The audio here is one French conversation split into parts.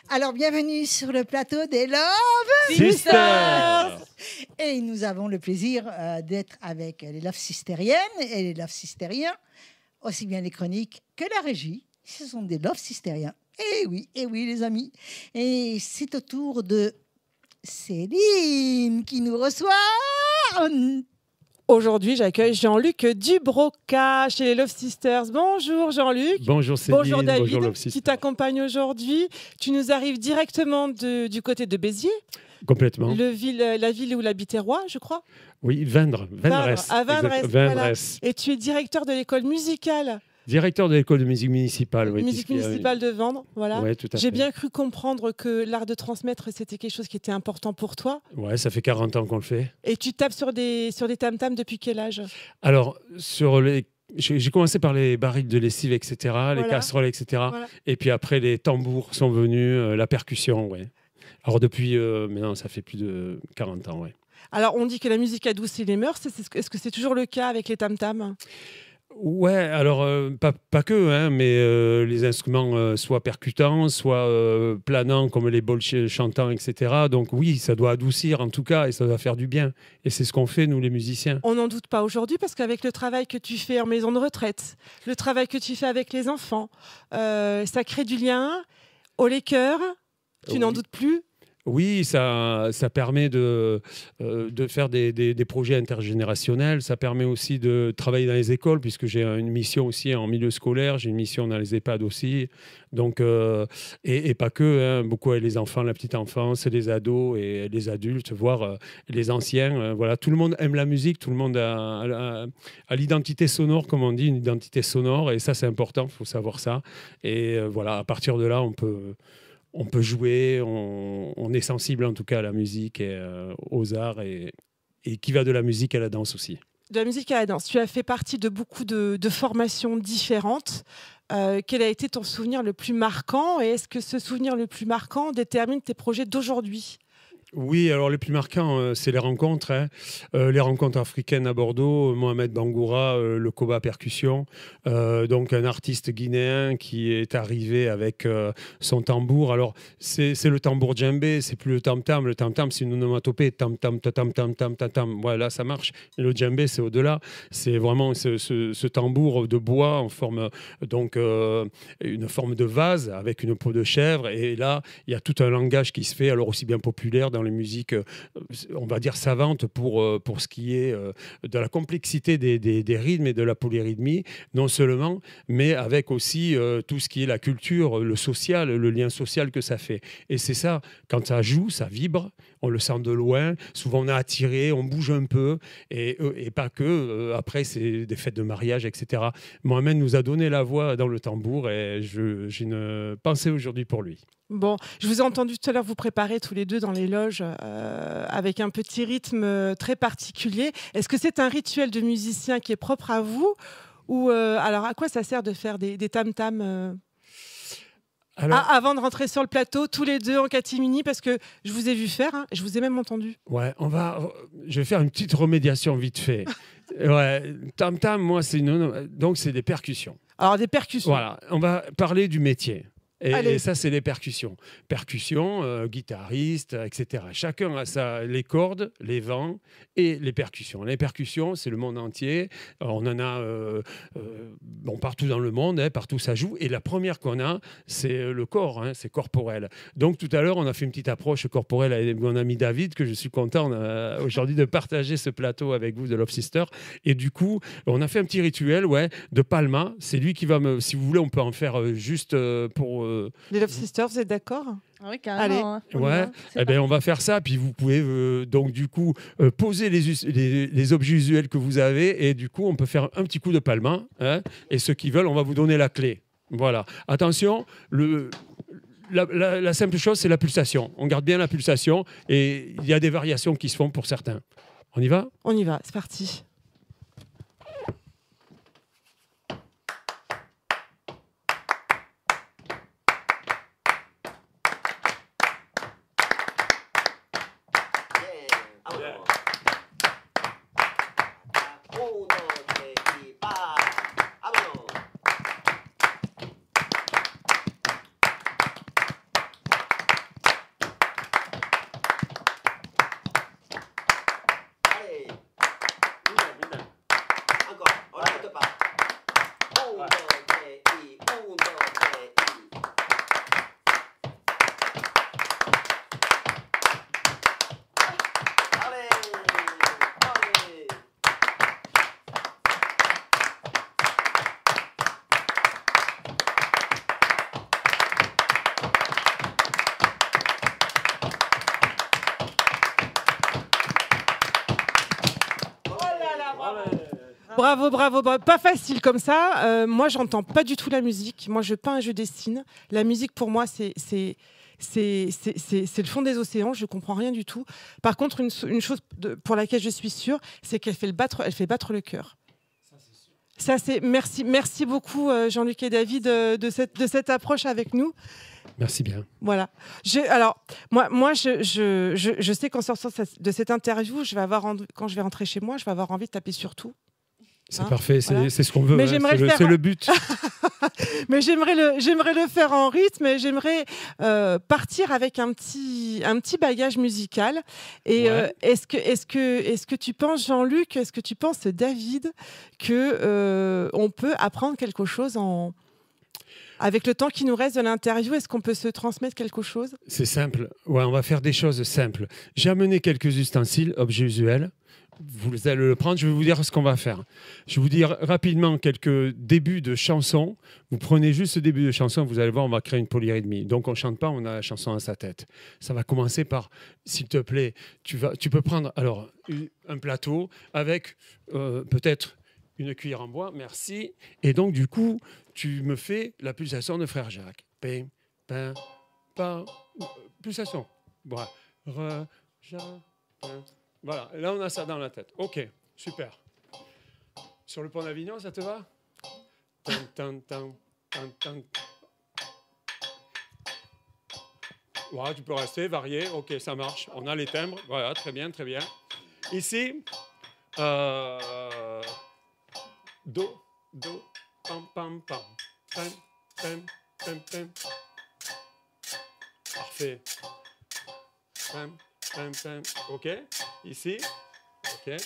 Alors, bienvenue sur le plateau des Love Sisters. Et nous avons le plaisir d'être avec les Love Sistériennes et les Love Sistériens, aussi bien les chroniques que la régie. Ce sont des Love Sistériens. Eh oui, les amis. Et c'est au tour de Céline qui nous reçoit. Aujourd'hui, j'accueille Jean-Luc Dubroca chez les Love Sisters. Bonjour Jean-Luc. Bonjour Céline. Bonjour David, bonjour Love Sisters. qui t'accompagne aujourd'hui. Tu nous arrives directement du côté de Béziers. Complètement. La ville où l'habitait roi, je crois. Oui, Vendres. À Vendres. Voilà. Et tu es directeur de l'école musicale. Directeur de l'école de musique municipale. Oui, musique municipale de Vendres, voilà. Ouais, tout à J'ai fait. bien cru comprendre que l'art de transmettre, c'était quelque chose qui était important pour toi. Ouais, ça fait 40 ans qu'on le fait. Et tu tapes sur des tam-tams depuis quel âge? Alors, j'ai commencé par les barils de lessive, etc., les casseroles, etc. Voilà. Et puis après, les tambours sont venus, la percussion, ouais. Alors depuis, maintenant, ça fait plus de 40 ans, ouais. Alors, on dit que la musique adoucit les mœurs. Est-ce que c'est toujours le cas avec les tam-tams? Ouais, alors pas que, hein, mais les instruments soit percutants, soit planants comme les bols chantants, etc. Donc oui, ça doit adoucir en tout cas et ça doit faire du bien. Et c'est ce qu'on fait, nous les musiciens. On n'en doute pas aujourd'hui parce qu'avec le travail que tu fais en maison de retraite, le travail que tu fais avec les enfants, ça crée du lien au cœur. Tu n'en doutes plus? Oui, ça permet de faire des projets intergénérationnels. Ça permet aussi de travailler dans les écoles, puisque j'ai une mission aussi en milieu scolaire. J'ai une mission dans les EHPAD aussi. Donc, et pas que, hein, beaucoup avec les enfants, la petite enfance, les ados et les adultes, voire les anciens. Voilà, tout le monde aime la musique, tout le monde a l'identité sonore, comme on dit, une identité sonore. Et ça, c'est important, il faut savoir ça. Et voilà, à partir de là, on peut jouer, on est sensible en tout cas à la musique et aux arts et qui va de la musique à la danse aussi. De la musique à la danse. Tu as fait partie de beaucoup de formations différentes. Quel a été ton souvenir le plus marquant et est-ce que ce souvenir le plus marquant détermine tes projets d'aujourd'hui ? Oui, alors les plus marquants, c'est les rencontres. Hein. Les rencontres africaines à Bordeaux, Mohamed Bangoura, le Koba Percussion, donc un artiste guinéen qui est arrivé avec son tambour. Alors, c'est le tambour djembé, c'est plus le tam-tam. Le tam-tam, c'est une onomatopée. Tam-tam, tam-tam. Voilà, ça marche. Et le djembé, c'est au-delà. C'est vraiment ce tambour de bois en forme, donc, une forme de vase avec une peau de chèvre. Et là, il y a tout un langage qui se fait, alors aussi bien populaire dans les musiques, on va dire savantes pour ce qui est de la complexité des rythmes et de la polyrythmie, non seulement, mais avec aussi tout ce qui est la culture, le social, le lien social que ça fait. Et c'est ça, quand ça joue, ça vibre, on le sent de loin, souvent on est attiré, on bouge un peu, et pas que, après c'est des fêtes de mariage, etc. Mohamed nous a donné la voix dans le tambour et j'ai une pensée aujourd'hui pour lui. Bon, je vous ai entendu tout à l'heure vous préparer tous les deux dans les loges avec un petit rythme très particulier. Est-ce que c'est un rituel de musicien qui est propre à vous ou alors à quoi ça sert de faire des tam-tams avant de rentrer sur le plateau tous les deux en catimini parce que je vous ai vu faire, hein, je vous ai même entendu. Ouais, je vais faire une petite remédiation vite fait. Ouais, tam-tam, moi donc c'est des percussions. Alors des percussions. Voilà, on va parler du métier. Et ça, c'est les percussions. Percussions, guitaristes, etc. Chacun a les cordes, les vents et les percussions. Les percussions, c'est le monde entier. On en a partout dans le monde, hein, partout ça joue. Et la première qu'on a, c'est le corps, hein, c'est corporel. Donc tout à l'heure, on a fait une petite approche corporelle avec mon ami David, que je suis content aujourd'hui de partager ce plateau avec vous de Love Sisters. Et du coup, on a fait un petit rituel de Palma. C'est lui qui va si vous voulez, on peut en faire juste pour... Les Love Sisters, vous êtes d'accord ? Oui, carrément. Allez. Ouais, on va faire ça. Puis vous pouvez donc du coup poser les objets usuels que vous avez et du coup on peut faire un petit coup de Palma. Hein, et ceux qui veulent, on va vous donner la clé. Voilà. Attention, la simple chose, c'est la pulsation. On garde bien la pulsation et il y a des variations qui se font pour certains. On y va? On y va, c'est parti. Bravo, bravo, bravo. Pas facile comme ça. Moi, j'entends pas du tout la musique. Moi, je peins et je dessine. La musique, pour moi, c'est le fond des océans. Je comprends rien du tout. Par contre, une chose pour laquelle je suis sûre, c'est qu'elle fait battre le cœur. Ça, c'est merci beaucoup Jean-Luc et David de cette approche avec nous. Merci bien. Voilà. Alors moi je sais qu'en sortant de cette interview, quand je vais rentrer chez moi, je vais avoir envie de taper sur tout. C'est parfait, voilà. C'est ce qu'on veut. Mais c'est le but. Mais j'aimerais le faire en rythme. Et j'aimerais partir avec un petit bagage musical. Et ouais. Est-ce que tu penses, Jean-Luc, est-ce que tu penses, David, que on peut apprendre quelque chose avec le temps qui nous reste de l'interview? Est-ce qu'on peut se transmettre quelque chose? C'est simple. Ouais, on va faire des choses simples. J'ai amené quelques ustensiles, objets usuels. Vous allez le prendre, je vais vous dire ce qu'on va faire. Je vais vous dire rapidement quelques débuts de chansons. Vous prenez juste ce début de chanson, vous allez voir, on va créer une polyrythmie. Donc on ne chante pas, on a la chanson dans sa tête. Ça va commencer par, s'il te plaît, tu peux prendre alors, un plateau avec peut-être une cuillère en bois, merci. Et donc du coup, tu me fais la pulsation de Frère Jacques. Pim, pim, pam, pulsation. Voilà. Re, ja, pim. Voilà, là on a ça dans la tête. Ok, super. Sur le pont d'Avignon, ça te va? Voilà, tu peux rester, varier. Ok, ça marche. On a les timbres. Voilà, très bien, très bien. Ici, do, pam, pam, pam, pam, pam, pam, pam. Parfait. Pam. Ok, ici, ok.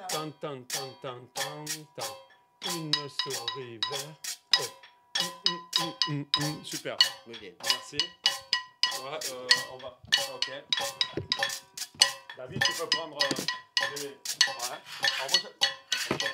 Tan, tan, tan, tan, tan, tan. Une souris verte. Super. Merci. Ouais, on va. Ok. David, tu peux prendre les. Ouais. Okay.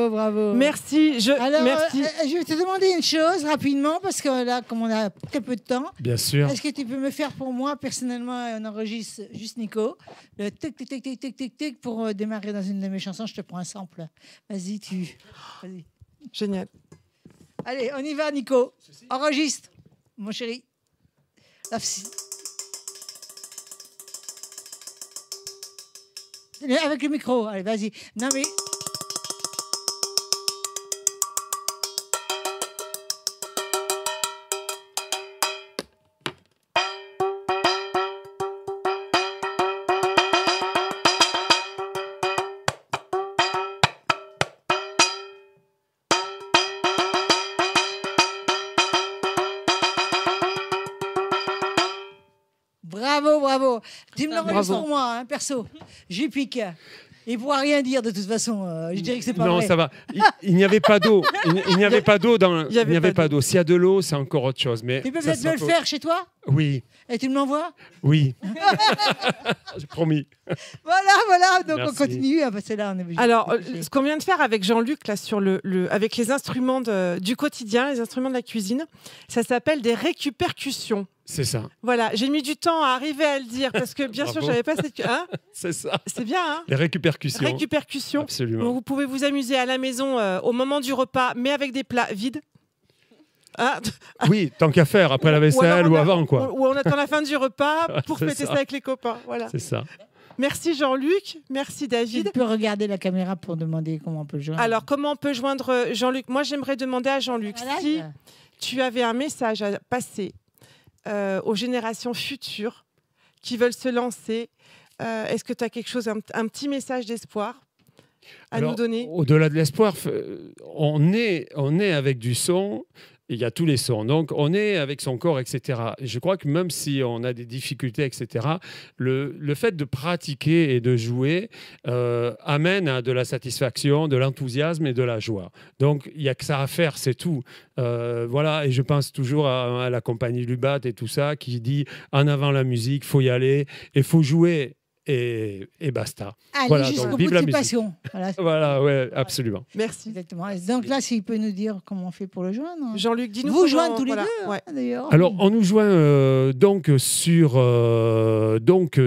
Bravo. Merci. Merci. Je vais te demander une chose rapidement, parce que là, comme on a très peu de temps, bien sûr. Est-ce que tu peux me faire pour moi, personnellement, on enregistre juste Nico, le tic, tic, tic, tic, tic, tic, tic, pour démarrer dans une de mes chansons, je te prends un sample. Vas-y. Génial. Allez, on y va, Nico. Enregistre, mon chéri. Avec le micro, allez, vas-y. Non, mais... Tu me l'enregistres pour moi, hein, perso. J'y pique. Il ne pourra rien dire de toute façon. Je dirais que c'est pas vrai. Non, ça va. Il n'y avait pas d'eau. Il n'y avait pas d'eau dans. Il n'y avait pas d'eau. S'il y a de l'eau, c'est encore autre chose. Mais Tu peux peut-être me le faire chez toi? Oui. Et tu me l'envoies? Oui. J'ai promis. Voilà. Donc Merci. on continue. Parce que là, on est obligé. Alors, ce qu'on vient de faire avec Jean-Luc, là, avec les instruments du quotidien, les instruments de la cuisine, ça s'appelle des récupercussions. C'est ça. Voilà, j'ai mis du temps à arriver à le dire parce que bien sûr, Bravo. j'avais pas cette. Hein, C'est ça. c'est bien, hein? Les récupercussions. Récupercussions. Absolument. Donc, vous pouvez vous amuser à la maison au moment du repas, mais avec des plats vides. Hein? Oui, tant qu'à faire, après la vaisselle ou avant, quoi. Ou on attend la fin du repas pour C'est fêter ça. ça avec les copains. Voilà. C'est ça. Merci Jean-Luc, merci Tu David. peux regarder la caméra pour demander comment on peut jouer. Alors, comment on peut joindre Jean-Luc? Moi, j'aimerais demander à Jean-Luc si tu avais un message à passer aux générations futures qui veulent se lancer. Est-ce que tu as quelque chose, un petit message d'espoir à nous donner? Au-delà de l'espoir, on est avec du son. Il y a tous les sons. Donc, on est avec son corps, etc. Et je crois que même si on a des difficultés, etc., le fait de pratiquer et de jouer amène à de la satisfaction, de l'enthousiasme et de la joie. Donc, il n'y a que ça à faire, c'est tout. Voilà, et je pense toujours à la compagnie Lubat et tout ça, qui dit en avant la musique, il faut y aller, et il faut jouer. Et basta. Allez, Voilà, jusqu'au donc, bout vive de la ses musique. passions. Voilà. Voilà, ouais, absolument. Merci. Exactement. Donc là, s'il peut nous dire comment on fait pour le joindre. Jean-Luc, dis-nous. Vous comment- joignez tous les voilà, deux, ouais. hein, d'ailleurs. Alors, on nous joint donc sur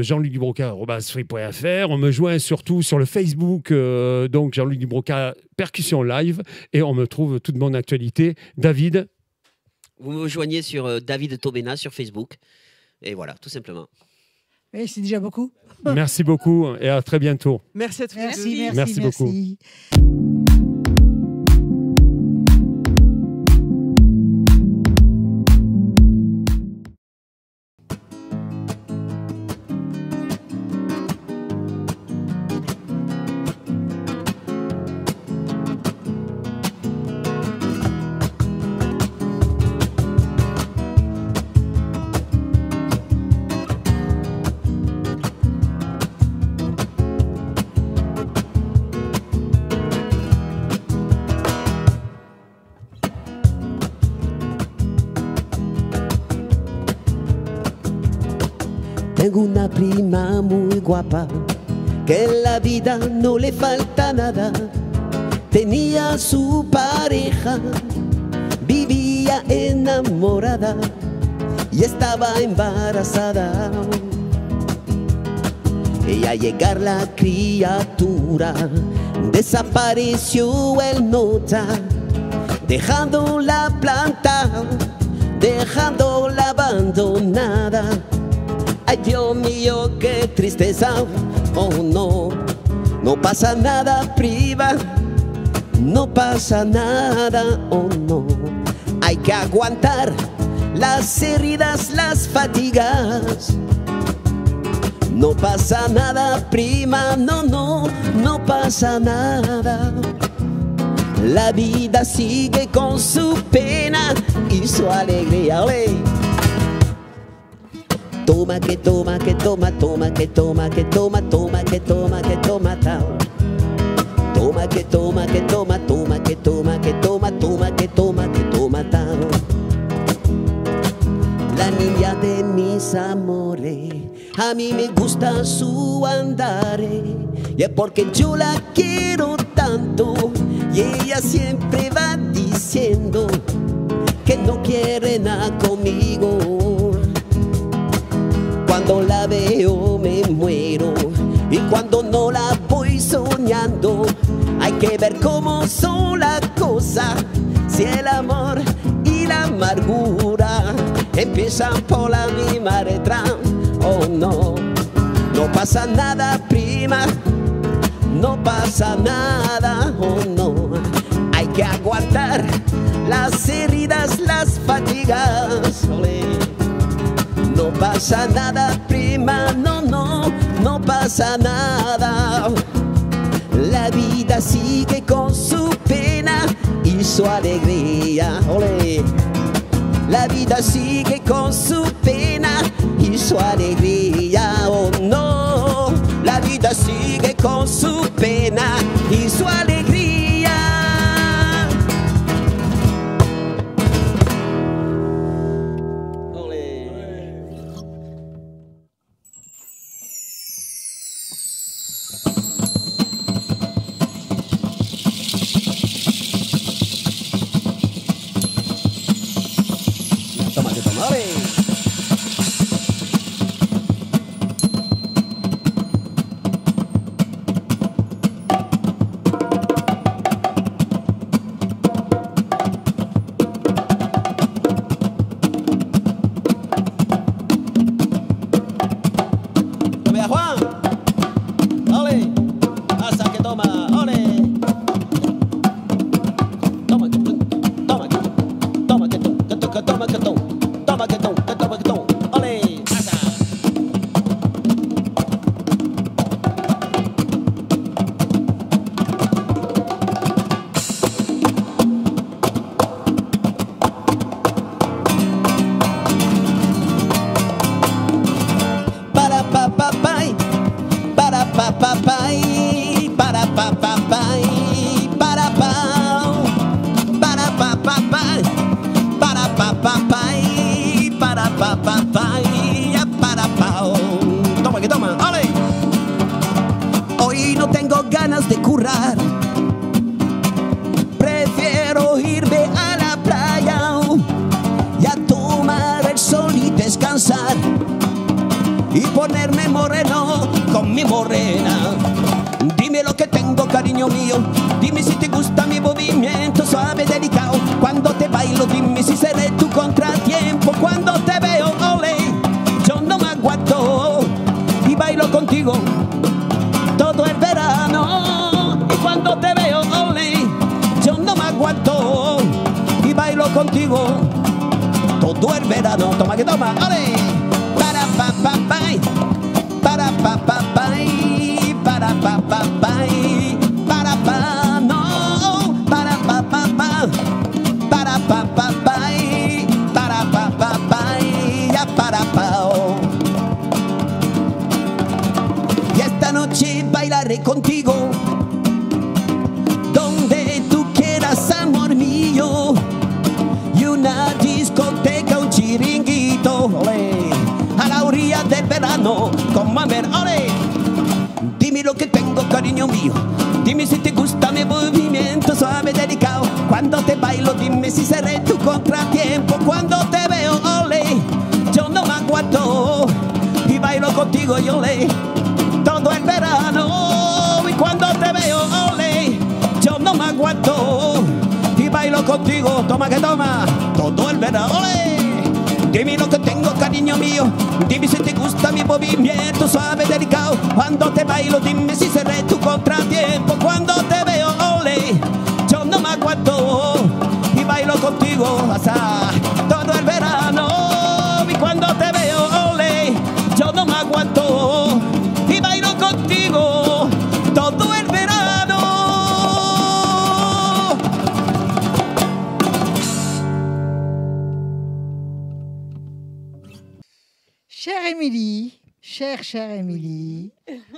Jean-Luc Dubroca@free.fr. On me joint surtout sur le Facebook, donc Jean-Luc Dubroca Percussion Live, et on me trouve toute mon actualité. David. Vous me joignez sur David Tomena sur Facebook. Et voilà, tout simplement. Oui, c'est déjà beaucoup. Merci beaucoup et à très bientôt. Merci à tous les deux. Merci, Merci beaucoup. merci. Tengo una prima muy guapa, que en la vida no le falta nada. Tenía su pareja, vivía enamorada y estaba embarazada. Y al llegar la criatura, desapareció el nota, dejando la planta, dejándola abandonada. Ay, Dios mío, qué tristeza. Oh no, no pasa nada, prima, no pasa nada. Oh no, hay que aguantar las heridas, las fatigas. No pasa nada, prima, no, no, no pasa nada. La vida sigue con su pena y su alegría. ¡Ole! Toma que toma, que toma, toma que toma, que toma, toma que toma, que toma, tal. Toma que toma, que toma, toma que toma, que toma, toma que toma, que toma, tal. La niña de mis amores, a mí me gusta su andar, y es porque yo la quiero tanto, y ella siempre va diciendo que no quiere nada conmigo. Cuando la veo me muero, y cuando no la voy soñando, hay que ver cómo son las cosas, si el amor y la amargura empiezan por la misma letra. Oh no, no pasa nada, prima, no pasa nada. Oh no, hay que aguantar las heridas, las fatigas. Olé. No pasa nada, prima, no, no, no pasa nada. La vida sigue con su pena y su alegría. Olé. La vida sigue con su pena y su alegría. sigue con su pena y su alegría. Ole. Toma, que toma, ole. Toma, Juan. Ole. Hasta que toma, ole. Toma, que toma, toma, que toma, que toma, que toma, que toma, toma, que toma, que toma, que toma. Ole. Hasta. Para pa pa pai, para pa pa pai, para pa pa pai, para pa, para pa pa pai, para pa pa pai, para pa pa pai, para pa. Toma que toma, ole. Hoy no tengo ganas de currar, prefiero irme a la playa y a tomar el sol y descansar y ponerme moreno con mi morena. Dime lo que tengo, cariño mío, dime si te gusta mi movimiento suave, delicado. Cuando te bailo, dime si seré tu contratiempo. Cuando te veo, ole, yo no me aguanto y bailo contigo todo el verano. Y cuando te veo, ole, yo no me aguanto y bailo contigo todo el verano. Toma que toma, ole. Para pa pa pai, para pa pa pai, para pa pa pai, para pa no, para pa pa pa, para pa pa pai, para pa pa pai, ya para pa. Y esta noche bailaré contigo donde tú quieras, amor mío, y una discoteca, un chiringuito, ole, a la orilla del verano, como a ver, ole. Dime lo que tengo, cariño mío, dime si te gusta mi movimiento suave, delicado. Cuando te bailo, dime si seré tu contratiempo. Cuando te veo, ole, yo no me aguanto y bailo contigo, y ole, todo el verano. Y cuando te veo, ole, yo no me aguanto y bailo contigo, toma que toma, todo el verano, ole. Dime lo que tengo, cariño mío, dime si te gusta mi movimiento suave, delicado. Cuando te bailo, dime si seré tu contratiempo. Cuando te veo, ole, yo no me aguanto y bailo contigo hasta todo el verano. Y cuando te veo, ole, yo no me aguanto y bailo contigo todo el verano. Chère Émilie, chère Émilie,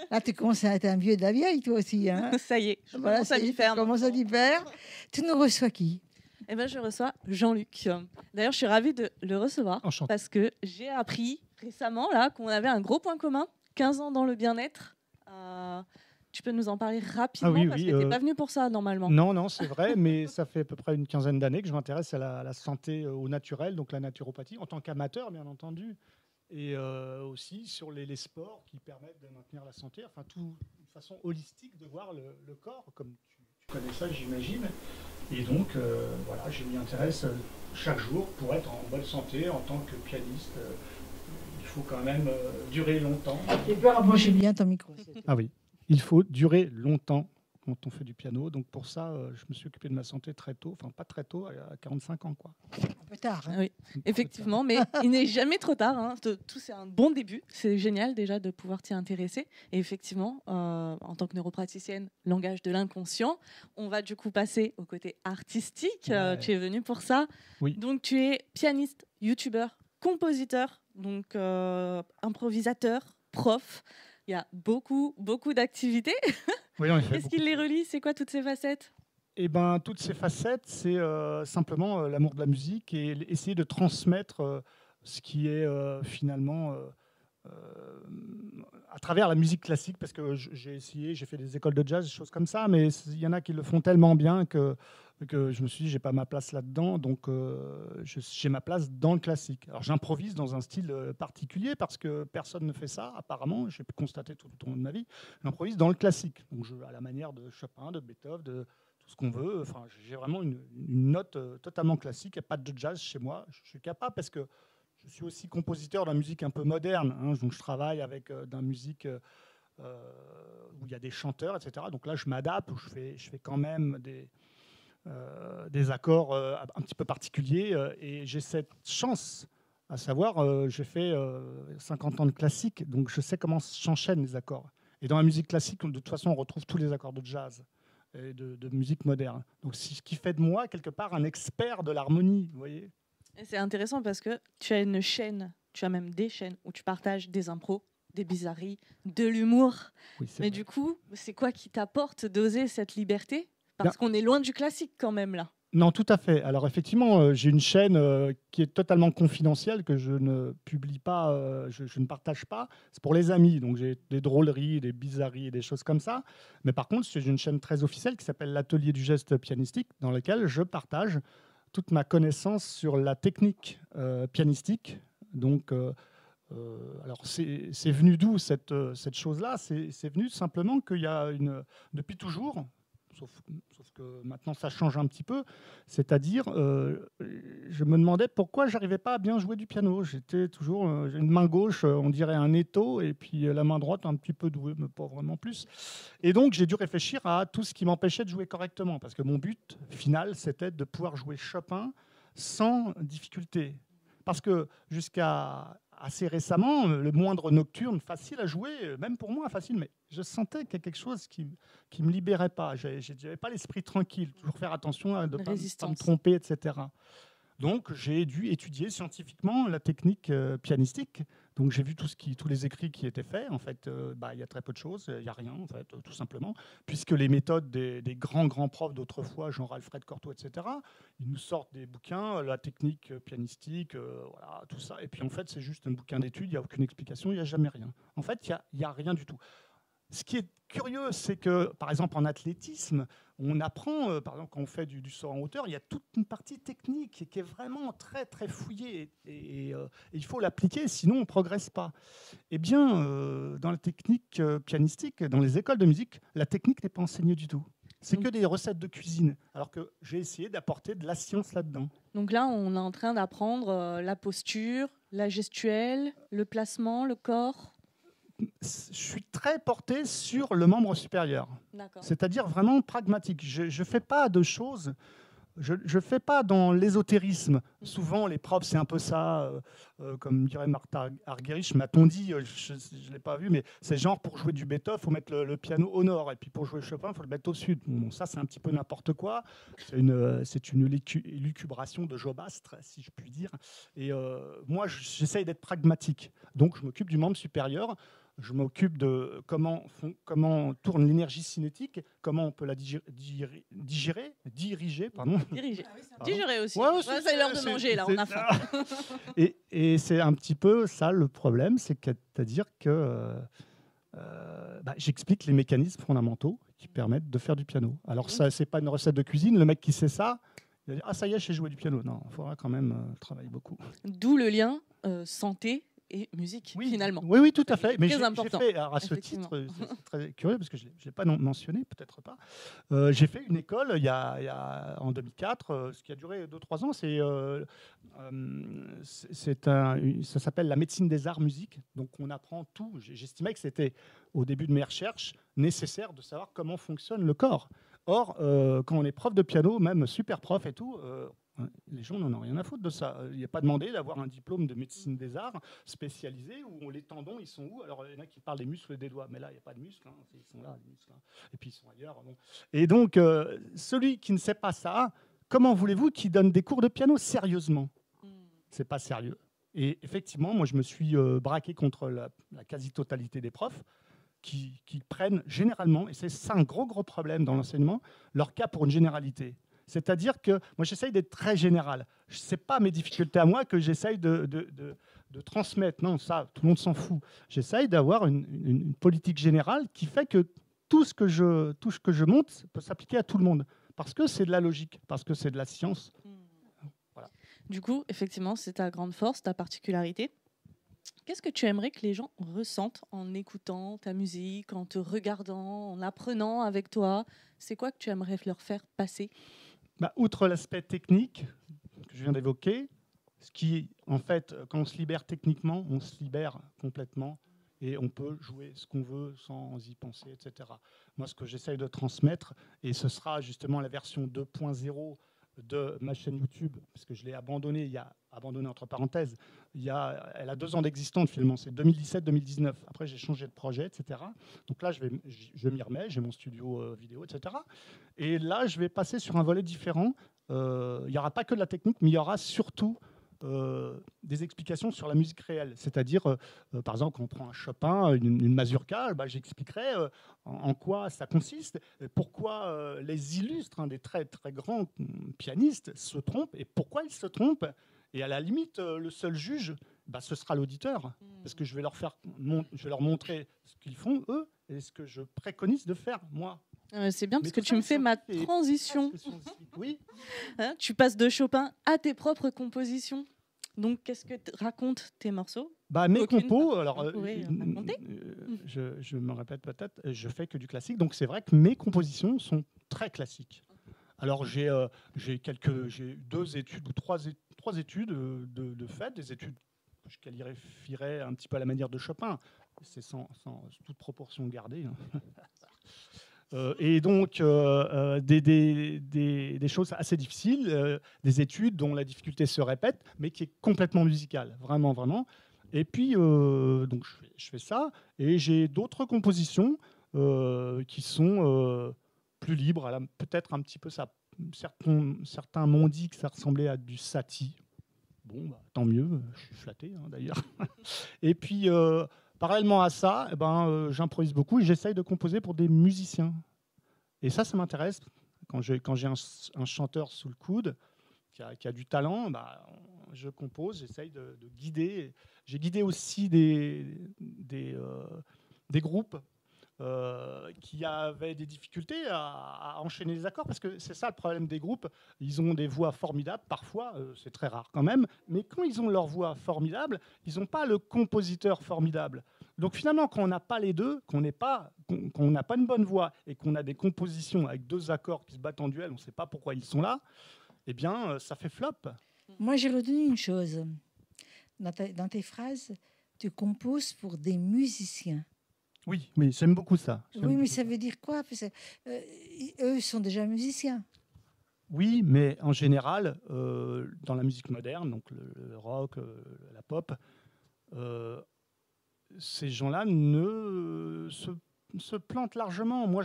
là tu commences à être un vieux de la vieille toi aussi. Hein. Ça y est, je Voilà, commence à ça y est, m'y faire. tu commences à t'y faire. Tu nous reçois qui? Eh ben, je reçois Jean-Luc. D'ailleurs, je suis ravie de le recevoir Enchanté. parce que j'ai appris récemment là qu'on avait un gros point commun, 15 ans dans le bien-être. Tu peux nous en parler rapidement Ah oui, parce oui, que tu n'es pas venu pour ça normalement. Non, non, c'est vrai, mais ça fait à peu près une quinzaine d'années que je m'intéresse à la santé au naturel, donc la naturopathie, en tant qu'amateur, bien entendu, et aussi sur les sports qui permettent de maintenir la santé, enfin, une façon holistique de voir le corps, comme tu connais ça, j'imagine. Et donc, voilà, je m'y intéresse chaque jour pour être en bonne santé en tant que pianiste. Il faut quand même durer longtemps. Tu peux rapprocher bien ton micro. Ah oui, il faut durer longtemps quand on fait du piano. Donc pour ça, je me suis occupé de ma santé très tôt. Enfin, pas très tôt, à 45 ans, quoi. Un peu tard. Hein. Oui, effectivement, mais il n'est jamais trop tard. Hein. Tout, c'est un bon début. C'est génial déjà de pouvoir t'y intéresser. Et effectivement, en tant que neuropraticienne, langage de l'inconscient, on va du coup passer au côté artistique. Ouais. Tu es venu pour ça. Oui. Donc tu es pianiste, youtubeur, compositeur, donc improvisateur, prof. Il y a beaucoup d'activités. Oui, en effet, Qu'est-ce qui les relie? C'est quoi toutes ces facettes? Eh ben, toutes ces facettes, c'est simplement l'amour de la musique et essayer de transmettre ce qui est finalement à travers la musique classique, parce que j'ai fait des écoles de jazz, des choses comme ça, mais il y en a qui le font tellement bien que je me suis dit, j'ai pas ma place là-dedans, donc j'ai ma place dans le classique. Alors j'improvise dans un style particulier, parce que personne ne fait ça, apparemment, j'ai pu constater tout au long de ma vie, j'improvise dans le classique, donc à la manière de Chopin, de Beethoven, de tout ce qu'on veut. Enfin, j'ai vraiment une note totalement classique, il n'y a pas de jazz chez moi, je suis capable, parce que je suis aussi compositeur de la musique un peu moderne, hein, donc je travaille avec de la musique où il y a des chanteurs, etc. Donc là, je m'adapte, où je fais quand même des accords un petit peu particuliers, et j'ai cette chance, à savoir, j'ai fait 50 ans de classique, donc je sais comment s'enchaînent les accords. Et dans la musique classique, de toute façon, on retrouve tous les accords de jazz et de musique moderne. Donc c'est ce qui fait de moi, quelque part, un expert de l'harmonie, vous voyez. Et c'est intéressant parce que tu as une chaîne, tu as même des chaînes où tu partages des impros, des bizarreries, de l'humour. Oui, Mais vrai. du coup, c'est quoi qui t'apporte d'oser cette liberté? Parce qu'on est loin du classique quand même là. Non, tout à fait. Alors effectivement, j'ai une chaîne qui est totalement confidentielle, que je ne publie pas, je ne partage pas. C'est pour les amis, donc j'ai des drôleries, des bizarreries et des choses comme ça. Mais par contre, j'ai une chaîne très officielle qui s'appelle l'Atelier du geste pianistique, dans laquelle je partage toute ma connaissance sur la technique pianistique. Donc, alors c'est venu d'où cette chose-là? C'est venu simplement qu'il y a depuis toujours, sauf que maintenant ça change un petit peu, c'est-à-dire je me demandais pourquoi j'arrivais pas à bien jouer du piano. J'étais toujours j'ai une main gauche, on dirait un étau, et puis la main droite un petit peu douée, mais pas vraiment plus. Et donc j'ai dû réfléchir à tout ce qui m'empêchait de jouer correctement, parce que mon but final, c'était de pouvoir jouer Chopin sans difficulté. Parce que jusqu'à assez récemment, le moindre nocturne facile à jouer, même pour moi facile, mais je sentais qu'il y a quelque chose qui me libérait pas. J'avais pas l'esprit tranquille, toujours faire attention à ne pas me tromper, etc. Donc j'ai dû étudier scientifiquement la technique pianistique. Donc j'ai vu tous les écrits qui étaient faits. En fait, il y a très peu de choses, il n'y a rien, en fait, tout simplement, puisque les méthodes des grands profs d'autrefois, genre Alfred Cortot, etc., ils nous sortent des bouquins, la technique pianistique, voilà, tout ça. Et puis en fait, c'est juste un bouquin d'études, il n'y a aucune explication, il n'y a jamais rien. En fait, il n'y a rien du tout. Ce qui est curieux, c'est que, par exemple, en athlétisme, on apprend, par exemple, quand on fait du saut en hauteur, il y a toute une partie technique qui est vraiment très, très fouillée. Et il faut l'appliquer, sinon on ne progresse pas. Eh bien, dans la technique pianistique, dans les écoles de musique, la technique n'est pas enseignée du tout. C'est que des recettes de cuisine, alors que j'ai essayé d'apporter de la science là-dedans. Donc là, on est en train d'apprendre la posture, la gestuelle, le placement, le corps. Je suis très porté sur le membre supérieur, c'est-à-dire vraiment pragmatique. Je ne fais pas de choses, je fais pas dans l'ésotérisme. Souvent, les profs, c'est un peu ça, comme dirait Martha Argerich, m'a-t-on dit, je ne l'ai pas vu, mais c'est genre pour jouer du Beethoven, il faut mettre le piano au nord, et puis pour jouer Chopin, il faut le mettre au sud. Bon, ça, c'est un petit peu n'importe quoi. C'est une élucubration de Jobastre, si je puis dire. Et moi, j'essaye d'être pragmatique. Donc, je m'occupe du membre supérieur. Je m'occupe de comment tourne l'énergie cinétique, comment on peut la diriger. Digérer aussi. Ouais, c'est l'heure de manger, là, on a faim. Et c'est un petit peu ça le problème, c'est-à-dire que j'explique les mécanismes fondamentaux qui permettent de faire du piano. Alors, ça, c'est pas une recette de cuisine. Le mec qui sait ça, il va dire « Ah, ça y est, j'ai joué du piano ». Non, il faudra quand même travailler beaucoup. D'où le lien santé et musique, finalement. Oui, tout à fait. Mais très important. J'ai fait, alors à ce titre, c'est très curieux parce que je ne l'ai pas mentionné, peut-être pas. J'ai fait une école en 2004, ce qui a duré 2-3 ans. Ça s'appelle la médecine des arts musique. Donc on apprend tout. J'estimais que c'était, au début de mes recherches, nécessaire de savoir comment fonctionne le corps. Or, quand on est prof de piano, même super prof et tout, les gens n'en ont rien à foutre de ça. Il n'y a pas demandé d'avoir un diplôme de médecine des arts spécialisé où les tendons, ils sont où? Alors, il y en a qui parlent des muscles des doigts, mais là, il n'y a pas de muscles. Ils sont là, les muscles. Et puis, ils sont ailleurs. Bon. Et donc, celui qui ne sait pas ça, comment voulez-vous qu'il donne des cours de piano sérieusement? C'est pas sérieux. Et effectivement, moi, je me suis braqué contre la quasi-totalité des profs. qui prennent généralement, et c'est ça un gros problème dans l'enseignement, leur cas pour une généralité. C'est-à-dire que moi, j'essaye d'être très général. Ce n'est pas mes difficultés à moi que j'essaye de transmettre. Non, ça, tout le monde s'en fout. J'essaye d'avoir une politique générale qui fait que tout ce que je monte peut s'appliquer à tout le monde. Parce que c'est de la logique, parce que c'est de la science. Voilà. Du coup, effectivement, c'est ta grande force, ta particularité. Qu'est-ce que tu aimerais que les gens ressentent en écoutant ta musique, en te regardant, en apprenant avec toi? C'est quoi que tu aimerais leur faire passer? Outre l'aspect technique que je viens d'évoquer, ce qui, en fait, quand on se libère techniquement, on se libère complètement et on peut jouer ce qu'on veut sans y penser, etc. Moi, ce que j'essaye de transmettre, et ce sera justement la version 2.0 de ma chaîne YouTube, parce que je l'ai abandonnée, abandonné entre parenthèses, elle a 2 ans d'existence finalement, c'est 2017-2019. Après, j'ai changé de projet, etc. Donc là, je m'y remets, j'ai mon studio vidéo, etc. Et là, je vais passer sur un volet différent. Il n'y aura pas que de la technique, mais il y aura surtout des explications sur la musique réelle. C'est-à-dire, par exemple, quand on prend un Chopin, une mazurka, j'expliquerai en quoi ça consiste, pourquoi les illustres, des très, très grands pianistes se trompent et pourquoi ils se trompent. Et à la limite, le seul juge, ce sera l'auditeur, parce que je vais leur montrer ce qu'ils font, eux, et ce que je préconise de faire, moi. C'est bien parce que tu me fais ma transition. Oui. Tu passes de Chopin à tes propres compositions. Donc, qu'est-ce que racontent tes morceaux? Mes compos, alors je me répète peut-être, je fais que du classique, donc c'est vrai que mes compositions sont très classiques. Alors j'ai 2 études ou 3 études de fait, des études que je qualifierais un petit peu à la manière de Chopin, c'est sans toute proportion gardée. Et donc des choses assez difficiles, des études dont la difficulté se répète, mais qui est complètement musicale, vraiment, vraiment. Et puis, donc je fais ça, et j'ai d'autres compositions qui sont plus libres. Peut-être un petit peu ça. Certains m'ont dit que ça ressemblait à du Satie. Bon, tant mieux, je suis flatté d'ailleurs. Et puis, parallèlement à ça, j'improvise beaucoup et j'essaye de composer pour des musiciens. Et ça m'intéresse. Quand j'ai un chanteur sous le coude qui a du talent, je compose, j'essaye de guider. J'ai guidé aussi des groupes qui avaient des difficultés à enchaîner les accords, parce que c'est ça le problème des groupes. Ils ont des voix formidables, parfois, c'est très rare quand même, mais quand ils ont leur voix formidable, ils n'ont pas le compositeur formidable. Donc finalement, quand on n'a pas les deux, qu'on n'a pas une bonne voix et qu'on a des compositions avec 2 accords qui se battent en duel, on ne sait pas pourquoi ils sont là, eh bien, ça fait flop. Moi, j'ai retenu une chose. Dans tes phrases, tu composes pour des musiciens. Oui, j'aime beaucoup ça. Oui, mais ça veut dire quoi? Parce que, eux sont déjà musiciens. Oui, mais en général, dans la musique moderne, donc le rock, la pop, ces gens-là se plantent largement. Moi,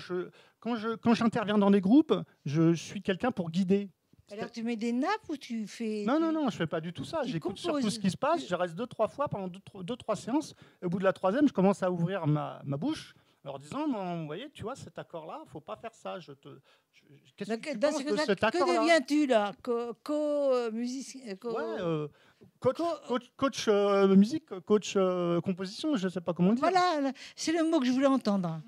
quand j'interviens dans des groupes, je suis quelqu'un pour guider. Alors, tu mets des nappes ou tu fais... Non, je ne fais pas du tout ça. J'écoute surtout ce qui se passe. Je reste 2-3 fois pendant 2-3 séances. Et au bout de la 3e, je commence à ouvrir ma bouche en leur disant, vous voyez, tu vois, cet accord-là, il ne faut pas faire ça. Qu'est-ce que tu penses de cet accord-là? Que deviens-tu là? Co-musicien Coach musique, coach composition, je ne sais pas comment dire. Voilà, c'est le mot que je voulais entendre.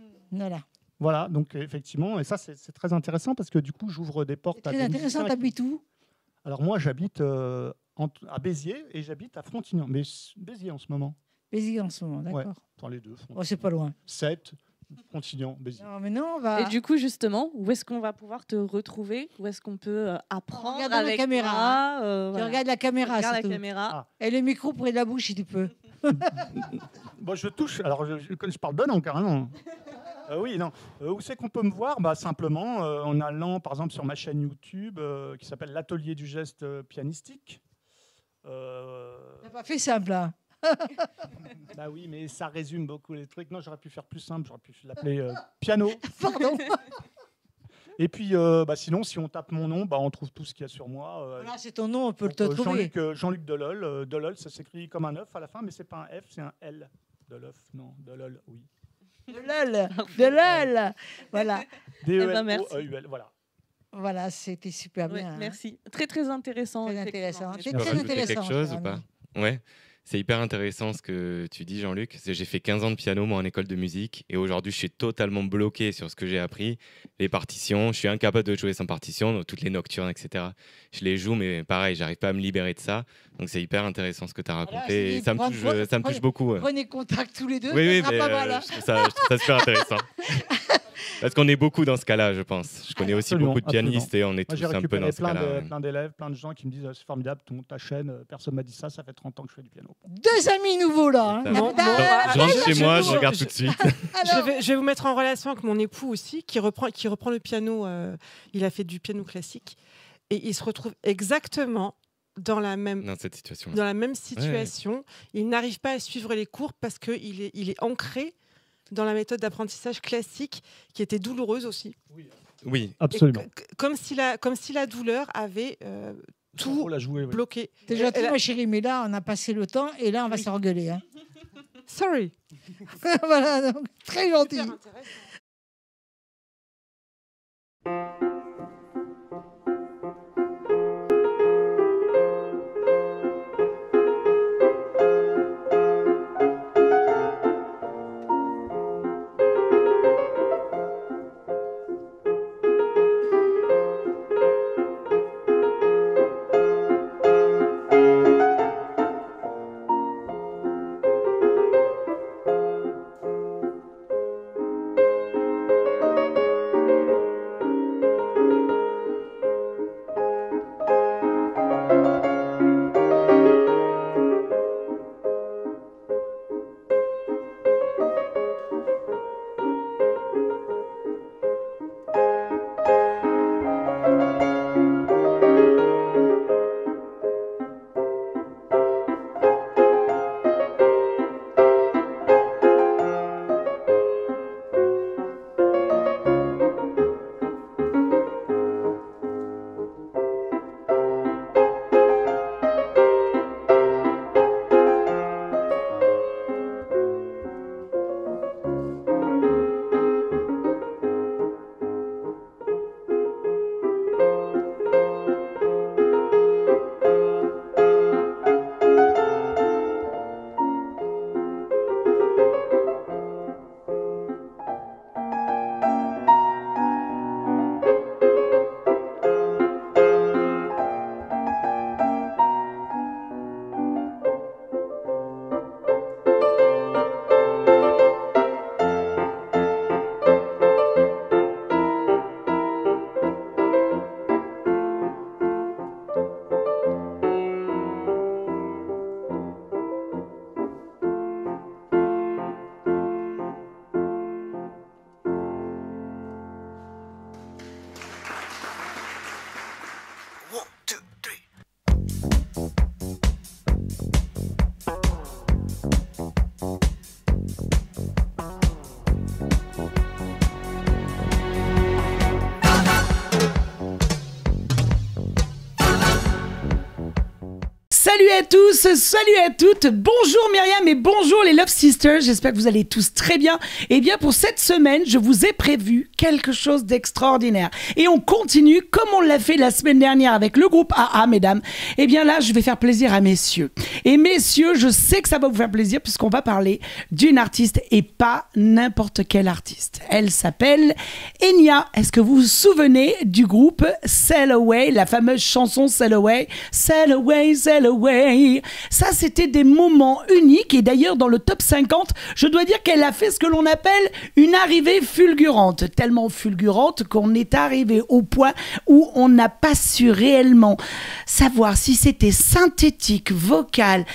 Voilà, donc effectivement, et ça c'est très intéressant parce que du coup j'ouvre des portes à des musiciens. Très intéressant, t'habites où? Alors moi j'habite à Béziers et j'habite à Frontignan, mais Béziers en ce moment. Béziers en ce moment, d'accord. Ouais, dans les deux. C'est pas loin. 7, Frontignan, Béziers. Non, mais non, on va... Et du coup justement, où est-ce qu'on va pouvoir te retrouver? Où est-ce qu'on peut apprendre Regarde avec la caméra. Voilà. Regarde la caméra, Regarde la surtout. caméra. Et le micro près de la bouche si tu peux. Bon, je touche, alors je parle de non carrément. Oui, non. Où c'est qu'on peut me voir? Simplement en allant, par exemple, sur ma chaîne YouTube qui s'appelle l'Atelier du geste pianistique. T'as pas fait simple, hein? Oui, mais ça résume beaucoup les trucs. Non, j'aurais pu faire plus simple. J'aurais pu l'appeler piano. Pardon. Et puis, sinon, si on tape mon nom, on trouve tout ce qu'il y a sur moi. Voilà, c'est ton nom, on peut te trouver. Jean-Luc Delol. Delol, ça s'écrit comme un œuf à la fin, mais c'est pas un F, c'est un L. Delol, non, Delol, oui. De LOL. Voilà. D-E-L-O-E-U-L, voilà. Voilà, c'était super Ouais, bien. merci. Très, très intéressant. Très effectivement. intéressant. Je C'est peux très rajouter intéressant. quelque chose cher ou pas ami. Ouais. C'est hyper intéressant ce que tu dis, Jean-Luc. J'ai fait 15 ans de piano, moi, en école de musique. Et aujourd'hui, je suis totalement bloqué sur ce que j'ai appris. Les partitions, je suis incapable de jouer sans partition, donc toutes les nocturnes, etc. Je les joue, mais pareil, j'arrive pas à me libérer de ça. Donc, c'est hyper intéressant ce que tu as raconté. Voilà, et ça me touche beaucoup. Ouais. Prenez contact tous les deux, Oui, ça mais sera pas mal. Hein. je trouve ça super intéressant. Parce qu'on est beaucoup dans ce cas-là, je pense. Je connais aussi beaucoup de pianistes et on est Moi, j'ai tous un peu dans récupéré ce cas-là. plein d'élèves, plein de gens qui me disent c'est formidable, ta chaîne, personne m'a dit ça, ça fait 30 ans que je fais du piano. 2 amis nouveaux là. Ça. Hein. Bon, Je rentre chez moi, je regarde tout de suite. Je vais vous mettre en relation avec mon époux aussi, qui reprend le piano. Il a fait du piano classique. Et il se retrouve exactement dans la même situation. Ouais. Il n'arrive pas à suivre les cours parce qu'il est ancré dans la méthode d'apprentissage classique qui était douloureuse aussi. Oui, absolument. Comme si la douleur avait tout bloqué. T'es gentil, ma chérie, mais là, on a passé le temps et là, on va s'engueuler. Hein. Sorry. Voilà, donc, très gentil. Salut à tous, salut à toutes, bonjour Myriam et bonjour les Love Sisters, j'espère que vous allez tous très bien. Et bien pour cette semaine, je vous ai prévu quelque chose d'extraordinaire. Et on continue comme on l'a fait la semaine dernière avec le groupe AA, mesdames. Et bien là, je vais faire plaisir à messieurs. Et messieurs, je sais que ça va vous faire plaisir puisqu'on va parler d'une artiste et pas n'importe quelle artiste. Elle s'appelle Enya. Est-ce que vous vous souvenez du groupe Sail Away, la fameuse chanson Sail Away, Sail Away, Sail Away. Ça, c'était des moments uniques. Et d'ailleurs, dans le top 50, je dois dire qu'elle a fait ce que l'on appelle une arrivée fulgurante. Tellement fulgurante qu'on est arrivé au point où on n'a pas su réellement savoir si c'était synthétique, vocal,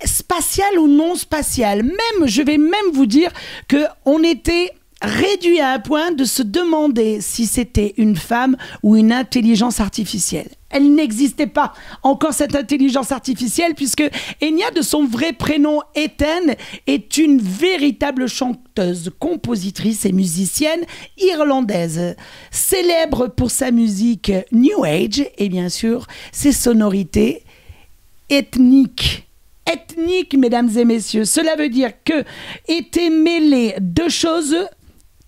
spatial ou non spatial. Même, je vais même vous dire qu'on était réduit à un point de se demander si c'était une femme ou une intelligence artificielle. Elle n'existait pas encore, cette intelligence artificielle, puisque Enya, de son vrai prénom Ethan, est une véritable chanteuse, compositrice et musicienne irlandaise, célèbre pour sa musique New Age et bien sûr ses sonorités ethniques. ethnique, mesdames et messieurs. Cela veut dire que étaient mêlées deux choses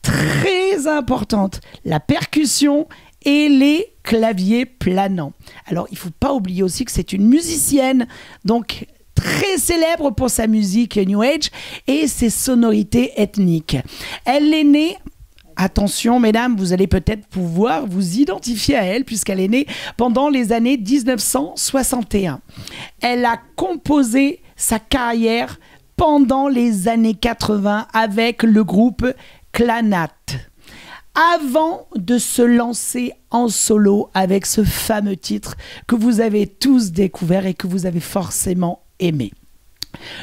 très importantes, la percussion et les claviers planants. Alors, il ne faut pas oublier aussi que c'est une musicienne, donc très célèbre pour sa musique New Age et ses sonorités ethniques. Elle est née, attention mesdames, vous allez peut-être pouvoir vous identifier à elle puisqu'elle est née pendant les années 1961. Elle a composé sa carrière pendant les années 80 avec le groupe Clanat, avant de se lancer en solo avec ce fameux titre que vous avez tous découvert et que vous avez forcément aimé.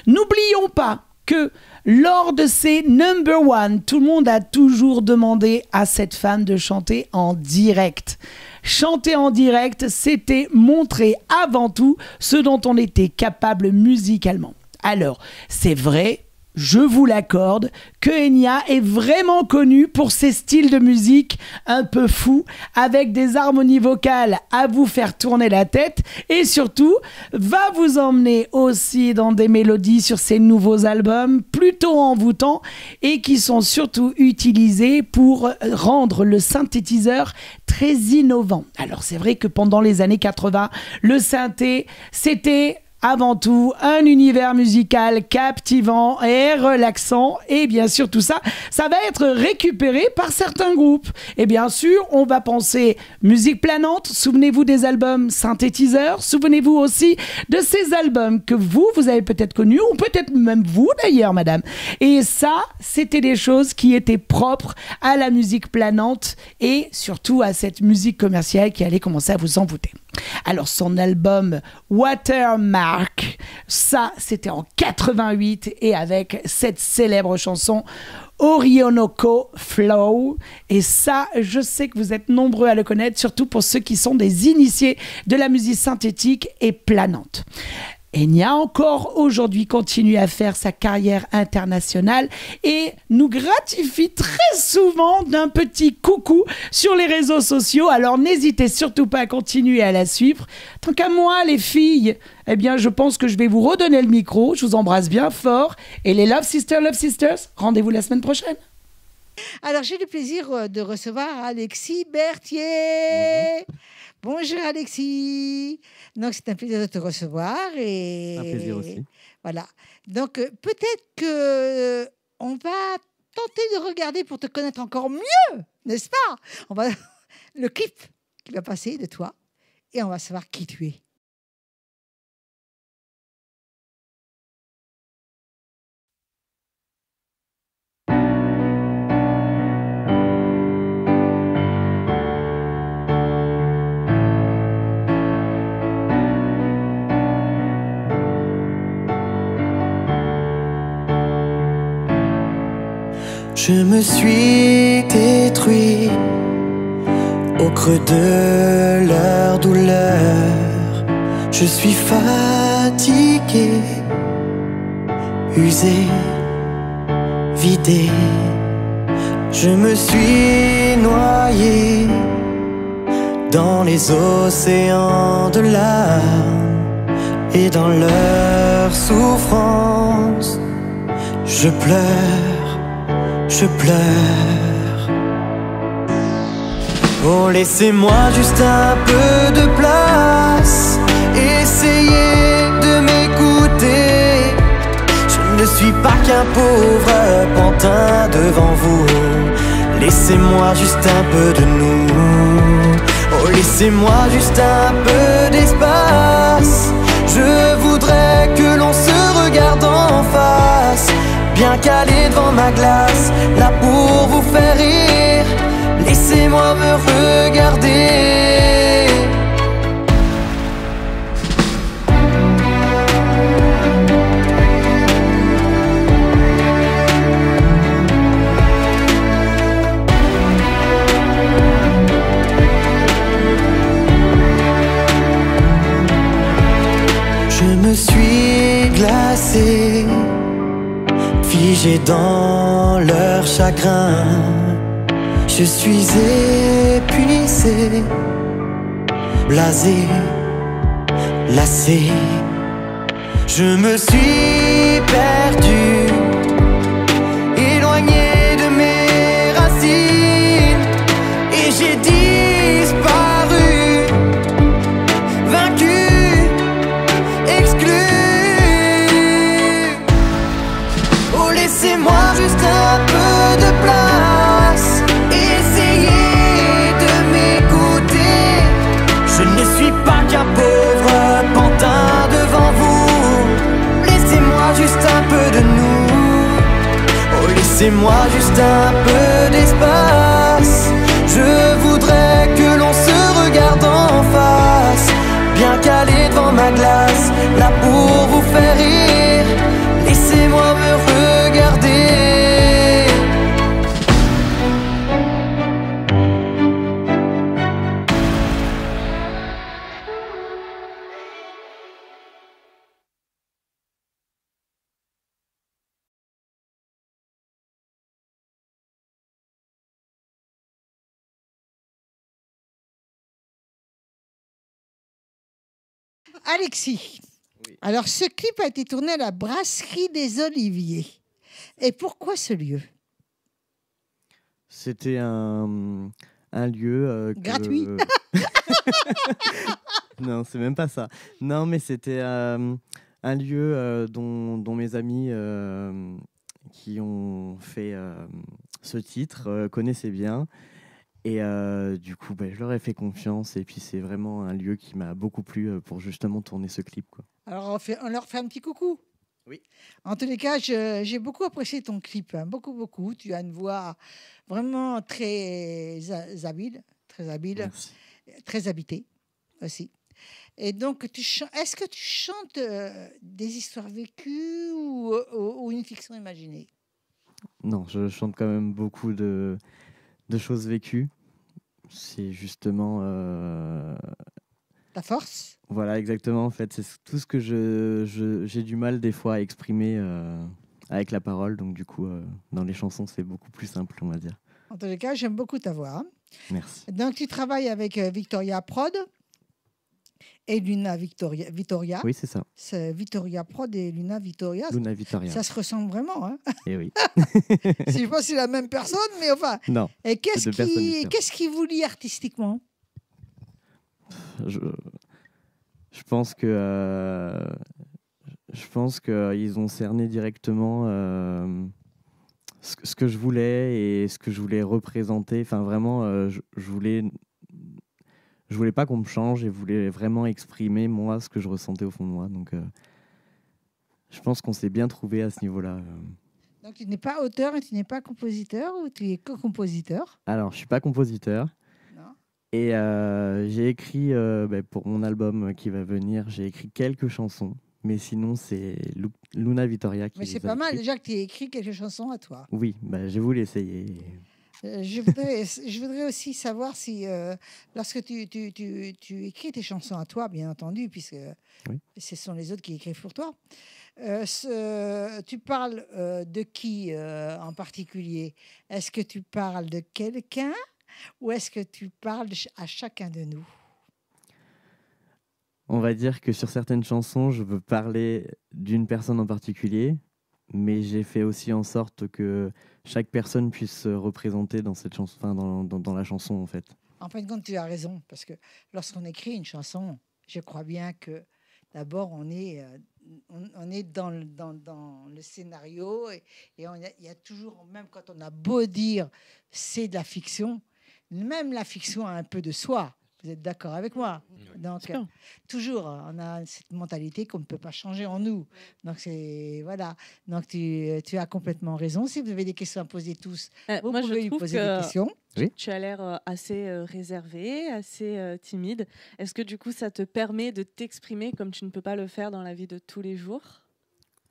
N'oublions pas que lors de ces number one, tout le monde a toujours demandé à cette femme de chanter en direct. Chanter en direct, c'était montrer avant tout ce dont on était capable musicalement. Alors, c'est vrai, je vous l'accorde, que Enya est vraiment connue pour ses styles de musique un peu fous, avec des harmonies vocales à vous faire tourner la tête et surtout va vous emmener aussi dans des mélodies sur ses nouveaux albums plutôt envoûtants et qui sont surtout utilisés pour rendre le synthétiseur très innovant. Alors c'est vrai que pendant les années 80, le synthé, c'était avant tout un univers musical captivant et relaxant, et bien sûr tout ça, ça va être récupéré par certains groupes. Et bien sûr, on va penser musique planante, souvenez-vous des albums synthétiseurs, souvenez-vous aussi de ces albums que vous avez peut-être connus, ou peut-être même vous d'ailleurs, madame. Et ça, c'était des choses qui étaient propres à la musique planante et surtout à cette musique commerciale qui allait commencer à vous envoûter. Alors son album Watermark, ça c'était en 88 et avec cette célèbre chanson Orionoko Flow, et ça je sais que vous êtes nombreux à le connaître, surtout pour ceux qui sont des initiés de la musique synthétique et planante. Enya encore aujourd'hui continue à faire sa carrière internationale et nous gratifie très souvent d'un petit coucou sur les réseaux sociaux. Alors n'hésitez surtout pas à continuer à la suivre. Tant qu'à moi les filles, eh bien je pense que je vais vous redonner le micro. Je vous embrasse bien fort et les Love Sisters, rendez-vous la semaine prochaine. Alors j'ai le plaisir de recevoir Alexis Berthier. Bonjour Alexis. Donc c'est un plaisir de te recevoir et un plaisir aussi. Voilà. Donc peut-être que on va tenter de regarder pour te connaître encore mieux, n'est-ce pas? On va le clip qui va passer de toi et on va savoir qui tu es. Je me suis détruit au creux de leur douleur. Je suis fatigué, usé, vidé. Je me suis noyé dans les océans de larmes et dans leur souffrance. Je pleure, je pleure. Oh, laissez-moi juste un peu de place, essayez de m'écouter. Je ne suis pas qu'un pauvre pantin devant vous. Laissez-moi juste un peu de nous. Oh, laissez-moi juste un peu d'espace. Je voudrais que l'on se regarde en face, bien calé devant ma glace, là pour vous faire rire. Laissez-moi me regarder. Je me suis glacé, figé dans leur chagrin. Je suis épuisé, blasé, lassé. Je me suis perdu, éloigné de mes racines, et j'ai disparu, vaincu, exclu. Oh, laissez-moi juste un peu de place, essayez de m'écouter. Je ne suis pas qu'un pauvre pantin devant vous. Laissez-moi juste un peu de nous. Oh, laissez-moi juste un peu d'espace. Je voudrais que l'on se regarde en face, bien calé devant ma glace, là pour vous faire rire. Laissez-moi me regarder. Alexis, alors ce clip a été tourné à la Brasserie des Oliviers. Et pourquoi ce lieu? C'était un lieu gratuit. Non, c'est même pas ça. Non, mais c'était un lieu dont mes amis qui ont fait ce titre connaissaient bien. Et du coup, je leur ai fait confiance. Et puis, c'est vraiment un lieu qui m'a beaucoup plu pour justement tourner ce clip, quoi. Alors, on leur fait un petit coucou. Oui. En tous les cas, j'ai beaucoup apprécié ton clip. Hein, beaucoup, beaucoup. Tu as une voix vraiment très habile, Merci. très habitée aussi. Et donc, est-ce que tu chantes des histoires vécues ou une fiction imaginée? Non, je chante quand même beaucoup de choses vécues. C'est justement... Ta force? Voilà, exactement. En fait, c'est tout ce que j'ai du mal des fois à exprimer avec la parole. Donc du coup, dans les chansons, c'est beaucoup plus simple, on va dire. En tous les cas, j'aime beaucoup ta voix. Hein. Merci. Donc, tu travailles avec Victoria Prod et Luna Vittoria. Oui, c'est ça. C'est Victoria Prod et Luna Vittoria. Luna Vittoria. Ça se ressemble vraiment. Hein. Et oui. Je sais pas si c'est la même personne, mais enfin. Non. Et qu'est-ce qui vous lie artistiquement? Je pense qu'ils ont cerné directement ce que je voulais et ce que je voulais représenter. Enfin, vraiment, je voulais pas qu'on me change et voulais vraiment exprimer, moi, ce que je ressentais au fond de moi. Donc, je pense qu'on s'est bien trouvé à ce niveau-là. Donc, tu n'es pas auteur et tu n'es pas compositeur, ou tu es co-compositeur? Alors, je suis pas compositeur. Non. Et j'ai écrit, pour mon album qui va venir, j'ai écrit quelques chansons. Mais sinon, c'est Luna Vittoria qui Mais les c'est a pas mal écrites. déjà que tu aies écrit quelques chansons à toi. Oui, j'ai voulu essayer. Je voudrais aussi savoir si, lorsque tu écris tes chansons à toi, bien entendu, puisque Oui. ce sont les autres qui écrivent pour toi, tu parles de qui en particulier? Est-ce que tu parles de quelqu'un ou est-ce que tu parles à chacun de nous? On va dire que sur certaines chansons, je veux parler d'une personne en particulier, mais j'ai fait aussi en sorte que chaque personne puisse se représenter dans cette chanson, enfin dans la chanson en fait. En fin de compte, tu as raison, parce que lorsqu'on écrit une chanson, je crois bien que d'abord on est dans le scénario et il y a toujours, même quand on a beau dire c'est de la fiction, même la fiction a un peu de soi. Vous êtes d'accord avec moi? Donc, toujours, on a cette mentalité qu'on ne peut pas changer en nous. Donc, voilà. Donc, tu as complètement raison. Si vous avez des questions à poser tous, vous pouvez lui poser des questions. Oui. Tu as l'air assez réservé, assez timide. Est-ce que du coup, ça te permet de t'exprimer comme tu ne peux pas le faire dans la vie de tous les jours?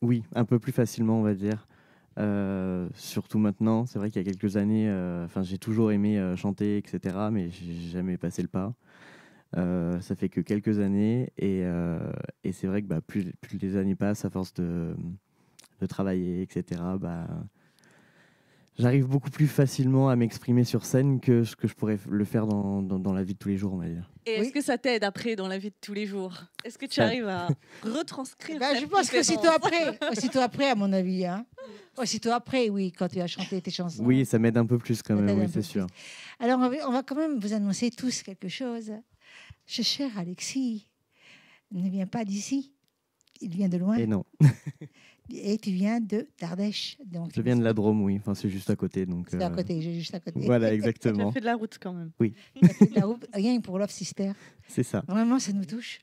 Oui, un peu plus facilement, on va dire. Surtout maintenant, c'est vrai qu'il y a quelques années, j'ai toujours aimé chanter, etc., mais j'ai jamais passé le pas. Ça fait que quelques années et c'est vrai que plus les années passent, à force de travailler, etc., j'arrive beaucoup plus facilement à m'exprimer sur scène que ce que je pourrais le faire dans la vie de tous les jours, on va dire. Et est-ce que ça t'aide après dans la vie de tous les jours? Est-ce que tu arrives à retranscrire Je pense qu'aussitôt après, à mon avis. Hein. Aussitôt après, oui, quand tu as chanté tes chansons. Oui, ça m'aide un peu plus quand Ça même, t'aide oui, un peu c'est sûr. Alors, on va quand même vous annoncer tous quelque chose. Ce cher Alexis ne vient pas d'ici. Il vient de loin. Et non. Et tu viens d'Ardèche. Je viens de la Drôme, oui. Enfin, c'est juste à côté. Donc, c'est à côté, j'ai juste à côté. Voilà, Tu exactement. as fait de la route quand même. Oui. Tu as fait de la route, rien que pour Love Sister. C'est ça. Vraiment, ça nous touche.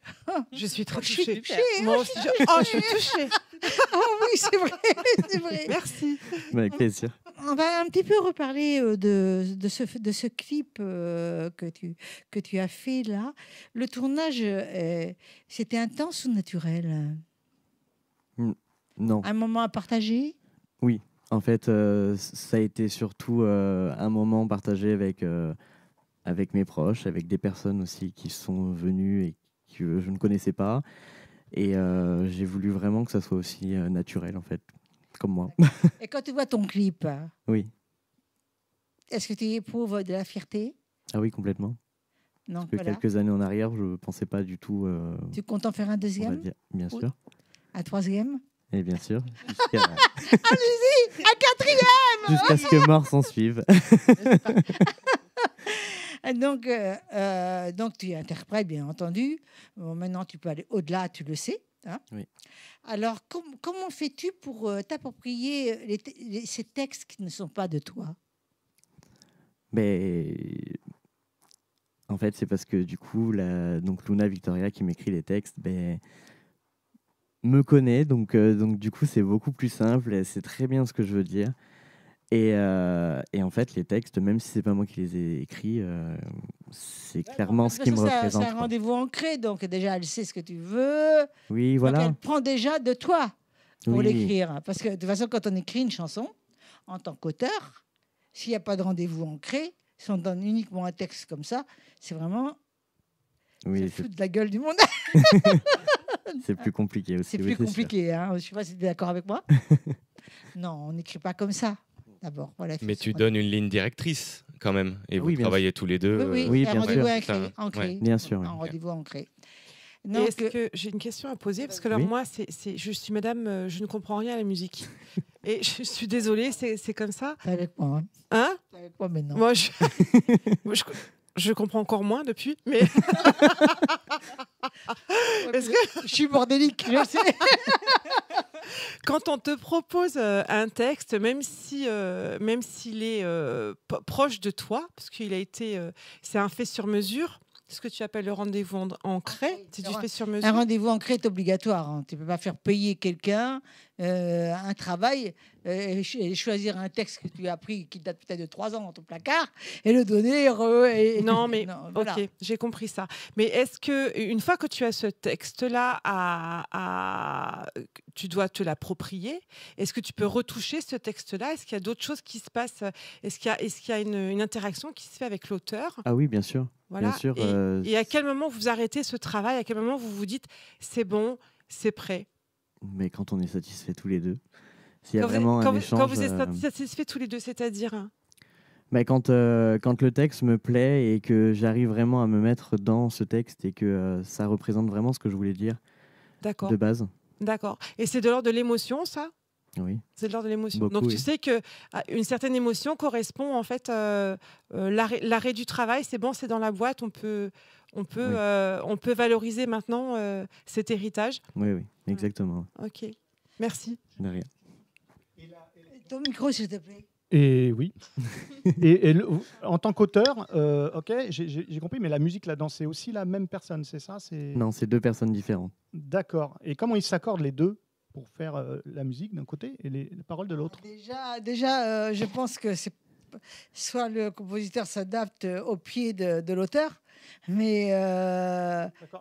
Je suis très Je suis touchée. touchée. Moi aussi, je suis touchée. Oh oui, c'est vrai, c'est vrai. Merci. Avec plaisir. On va un petit peu reparler de ce clip que tu as fait là. Le tournage, c'était intense ou naturel? Non. Un moment à partager? Oui. En fait, ça a été surtout un moment partagé avec mes proches, avec des personnes aussi qui sont venues et que je ne connaissais pas. Et j'ai voulu vraiment que ça soit aussi naturel, en fait, comme moi. Et quand tu vois ton clip, Oui. est-ce que tu éprouves de la fierté? Ah oui, complètement. Donc, Parce que voilà. quelques années en arrière, je ne pensais pas du tout... Tu comptes en faire un on va deuxième? dire, bien Ou sûr. un troisième? Et bien sûr. Allez-y, un quatrième! Jusqu'à ce que mort s'en suive. Donc, tu interprètes, bien entendu. Bon, maintenant, tu peux aller au-delà, tu le sais. Hein. Oui. Alors, comment fais-tu pour t'approprier ces textes qui ne sont pas de toi? Mais en fait, c'est parce que du coup, donc Luna Victoria qui m'écrit les textes, me connaît, donc du coup, c'est beaucoup plus simple. Elle sait très bien ce que je veux dire. Et en fait, les textes, même si c'est pas moi qui les ai écrits, c'est clairement ce qui me représente. C'est un rendez-vous ancré, donc déjà, elle sait ce que tu veux. Oui, Donc, voilà. elle prend déjà de toi pour Oui. l'écrire. Parce que de toute façon, quand on écrit une chanson, en tant qu'auteur, s'il n'y a pas de rendez-vous ancré, si on donne uniquement un texte comme ça, c'est vraiment Oui, se foutre de la gueule du monde. c'est plus compliqué aussi. C'est oui, plus sûr. compliqué. Hein. Je ne sais pas si tu es d'accord avec moi. Non, on n'écrit pas comme ça. D'abord, voilà. Mais tu donnes une ligne directrice quand même, et vous Oui, bien travaillez tous les deux. Oui, un bien rendez-vous sûr. ancré. Ouais. Bien sûr, oui. Un rendez-vous ancré. Et Donc, est-ce que j'ai une question à poser? Parce que alors Oui. moi, je suis madame, je ne comprends rien à la musique. Et je suis désolée, c'est comme ça. t'es avec moi. Hein. Hein? T'es avec moi maintenant. Moi, je comprends encore moins depuis, mais est-ce que Je suis bordélique, je sais. quand on te propose un texte, même s'il est proche de toi, parce qu'il a été, c'est un fait sur mesure, ce que tu appelles le rendez-vous ancré, c'est du fait sur mesure. Un rendez-vous ancré est obligatoire. Hein. Tu ne peux pas faire payer quelqu'un un travail et choisir un texte que tu as appris qui date peut-être de 3 ans dans ton placard et le donner. Non, mais voilà. ok, j'ai compris ça. Mais est-ce que une fois que tu as ce texte-là, tu dois te l'approprier? Est-ce que tu peux retoucher ce texte-là? Est-ce qu'il y a d'autres choses qui se passent? Est-ce qu'il y a une interaction qui se fait avec l'auteur? Ah oui, bien sûr. Voilà. Bien sûr. Et à quel moment vous arrêtez ce travail? À quel moment vous vous dites c'est bon, c'est prêt? Mais quand on est satisfait tous les deux, s'il y a Quand vraiment un échange. quand vous êtes satisfaits tous les deux, c'est-à-dire? Quand le texte me plaît et que j'arrive vraiment à me mettre dans ce texte et que ça représente vraiment ce que je voulais dire D'accord. de base. D'accord. Et c'est de l'ordre de l'émotion, ça? Oui. C'est de l'ordre de l'émotion. Beaucoup, Donc tu oui. sais que une certaine émotion correspond en fait l'arrêt du travail. C'est bon, c'est dans la boîte. On peut valoriser maintenant cet héritage. Oui, exactement. Ok. Merci. De rien. Ton micro, s'il te plaît. Et oui. En tant qu'auteur, ok, j'ai compris, mais la musique, la danse, c'est aussi la même personne, c'est ça? Non, c'est 2 personnes différentes. D'accord. Et comment ils s'accordent les deux pour faire la musique d'un côté et les paroles de l'autre? Déjà, je pense que c'est soit le compositeur s'adapte au pied de l'auteur, mais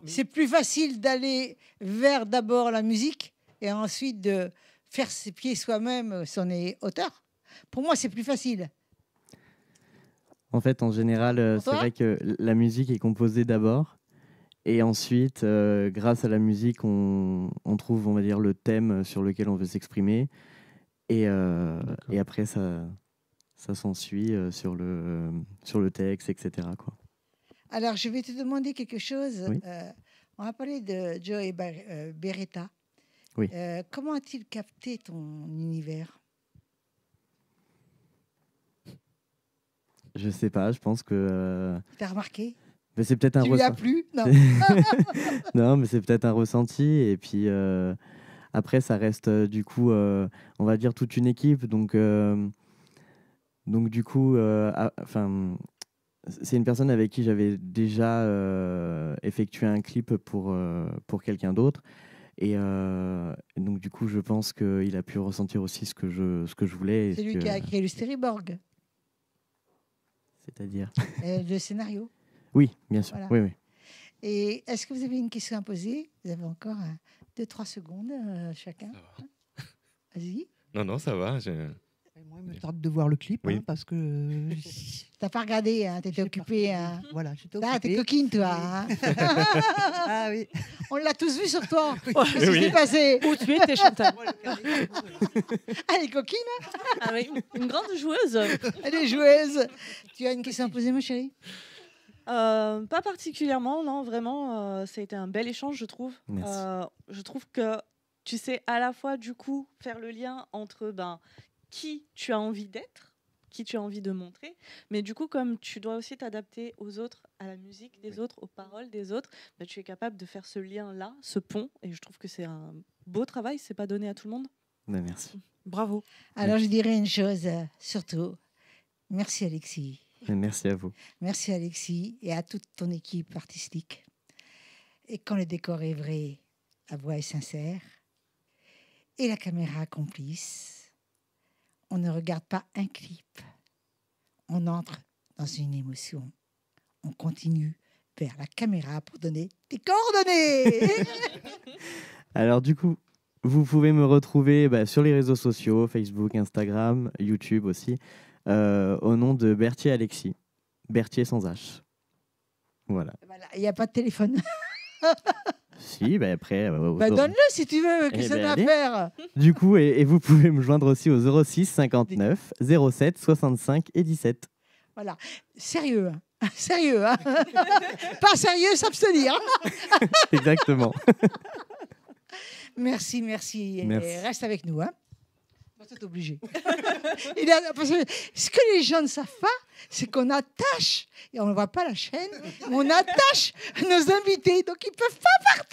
c'est plus facile d'aller vers d'abord la musique et ensuite de faire ses pieds soi-même si on est auteur. Pour moi, c'est plus facile. En fait, en général, c'est toi vrai que la musique est composée d'abord. Et ensuite, grâce à la musique, on trouve, on va dire, le thème sur lequel on veut s'exprimer. Et après, ça ça s'ensuit sur le texte, etc. quoi. Alors, je vais te demander quelque chose. Oui. On va parler de Joey Beretta. Oui. Comment a-t-il capté ton univers? Je sais pas, je pense que... T'as remarqué? Mais c'est peut-être un Tu lui as ressenti. plu? Non. Non, mais c'est peut-être un ressenti. Et puis après, ça reste du coup, on va dire toute une équipe. Donc du coup, c'est une personne avec qui j'avais déjà effectué un clip pour quelqu'un d'autre. Et donc du coup, je pense qu'il a pu ressentir aussi ce que je voulais. C'est lui qui a créé le storyboard, C'est-à-dire le scénario. Oui, bien sûr. Voilà. Oui, oui. Et est-ce que vous avez une question à poser? Vous avez encore 2-3 secondes chacun. Vas-y. Non, ça va. Moi, il me tarde de voir le clip, Oui. parce que... T'as pas regardé, hein, t'étais occupée. Hein. Voilà, j'étais Ah, t'es occupée. coquine, toi. Hein. Ah oui. On l'a tous vu sur toi. Oui. Qu'est-ce qui s'est passé? Où tu étais, Chantal? Elle est coquine. Ah oui, une grande joueuse. Elle est joueuse. Tu as une question à poser, ma chérie? Pas particulièrement, non, vraiment, ça a été un bel échange, je trouve. Merci. Je trouve que tu sais à la fois, du coup, faire le lien entre qui tu as envie d'être, qui tu as envie de montrer, mais du coup, comme tu dois aussi t'adapter aux autres, à la musique des autres, aux paroles des autres, tu es capable de faire ce lien-là, ce pont, et je trouve que c'est un beau travail, c'est pas donné à tout le monde. Merci. Bravo. Alors, je dirais une chose, surtout, merci Alexis. Et merci à vous. Merci Alexis et à toute ton équipe artistique. Et quand le décor est vrai, la voix est sincère et la caméra complice, on ne regarde pas un clip, on entre dans une émotion. On continue vers la caméra pour donner des coordonnées. Alors du coup, vous pouvez me retrouver sur les réseaux sociaux, Facebook, Instagram, YouTube aussi, au nom de Berthier Alexis. Berthier sans H. Voilà. Voilà, il n'y a pas de téléphone. Si, après... Donne-le si tu veux, qu'est-ce qu'on a à allez. faire? Du coup, et vous pouvez me joindre aussi au 06 59 07 65 et 17. Voilà, sérieux, hein. Sérieux, hein. Pas sérieux, s'abstenir. Exactement. Merci, merci. Et Merci. reste avec nous, hein. C'est obligé. Parce que ce que les gens ne savent pas, c'est qu'on attache, et on ne voit pas la chaîne, mais on attache nos invités, donc ils ne peuvent pas partir.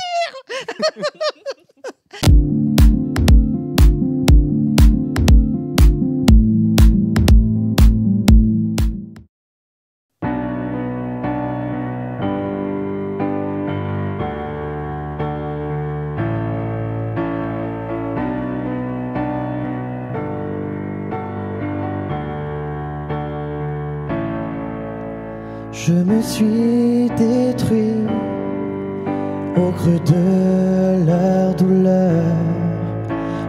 Je me suis détruit au creux de leur douleur.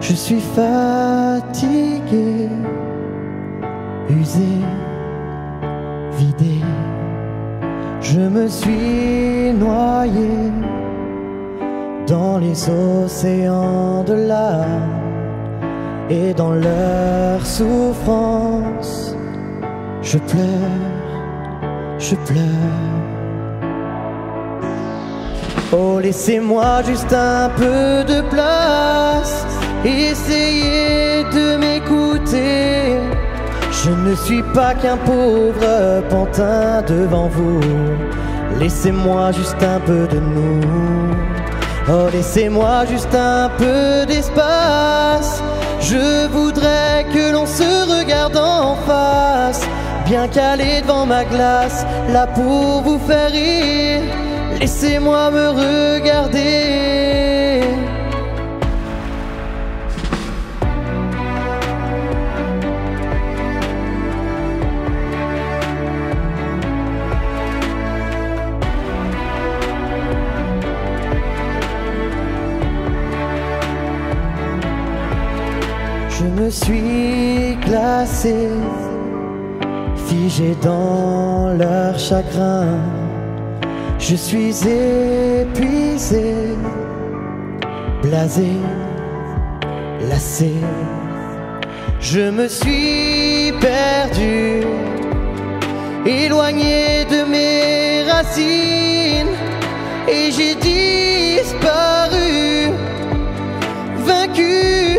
Je suis fatigué, usé, vidé. Je me suis noyé dans les océans de larmes et dans leur souffrance. Je pleure. Je pleure. Oh, laissez-moi juste un peu de place. Essayez de m'écouter. Je ne suis pas qu'un pauvre pantin devant vous. Laissez-moi juste un peu de nous. Oh, laissez-moi juste un peu d'espace. Je voudrais que l'on se regarde en face. Bien calé devant ma glace, là pour vous faire rire. Laissez-moi me regarder. Je me suis glacé, figé dans leur chagrin. Je suis épuisé, blasé, lassé. Je me suis perdu, éloigné de mes racines, et j'ai disparu, vaincu,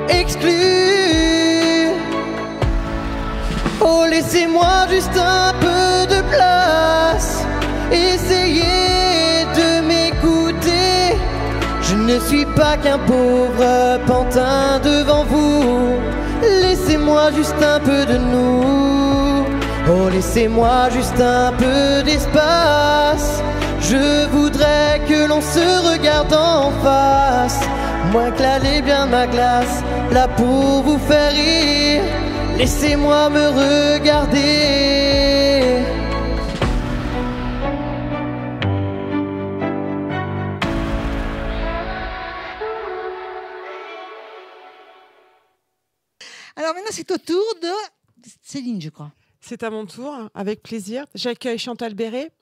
exclu. Oh, laissez-moi juste un peu de place, essayez de m'écouter. Je ne suis pas qu'un pauvre pantin devant vous. Laissez-moi juste un peu de nous. Oh, laissez-moi juste un peu d'espace. Je voudrais que l'on se regarde en face, moins que l'aller bien ma glace, là pour vous faire rire. Laissez-moi me regarder. Alors maintenant, c'est au tour de Céline, je crois. C'est à mon tour, avec plaisir. J'accueille Chantal Béret.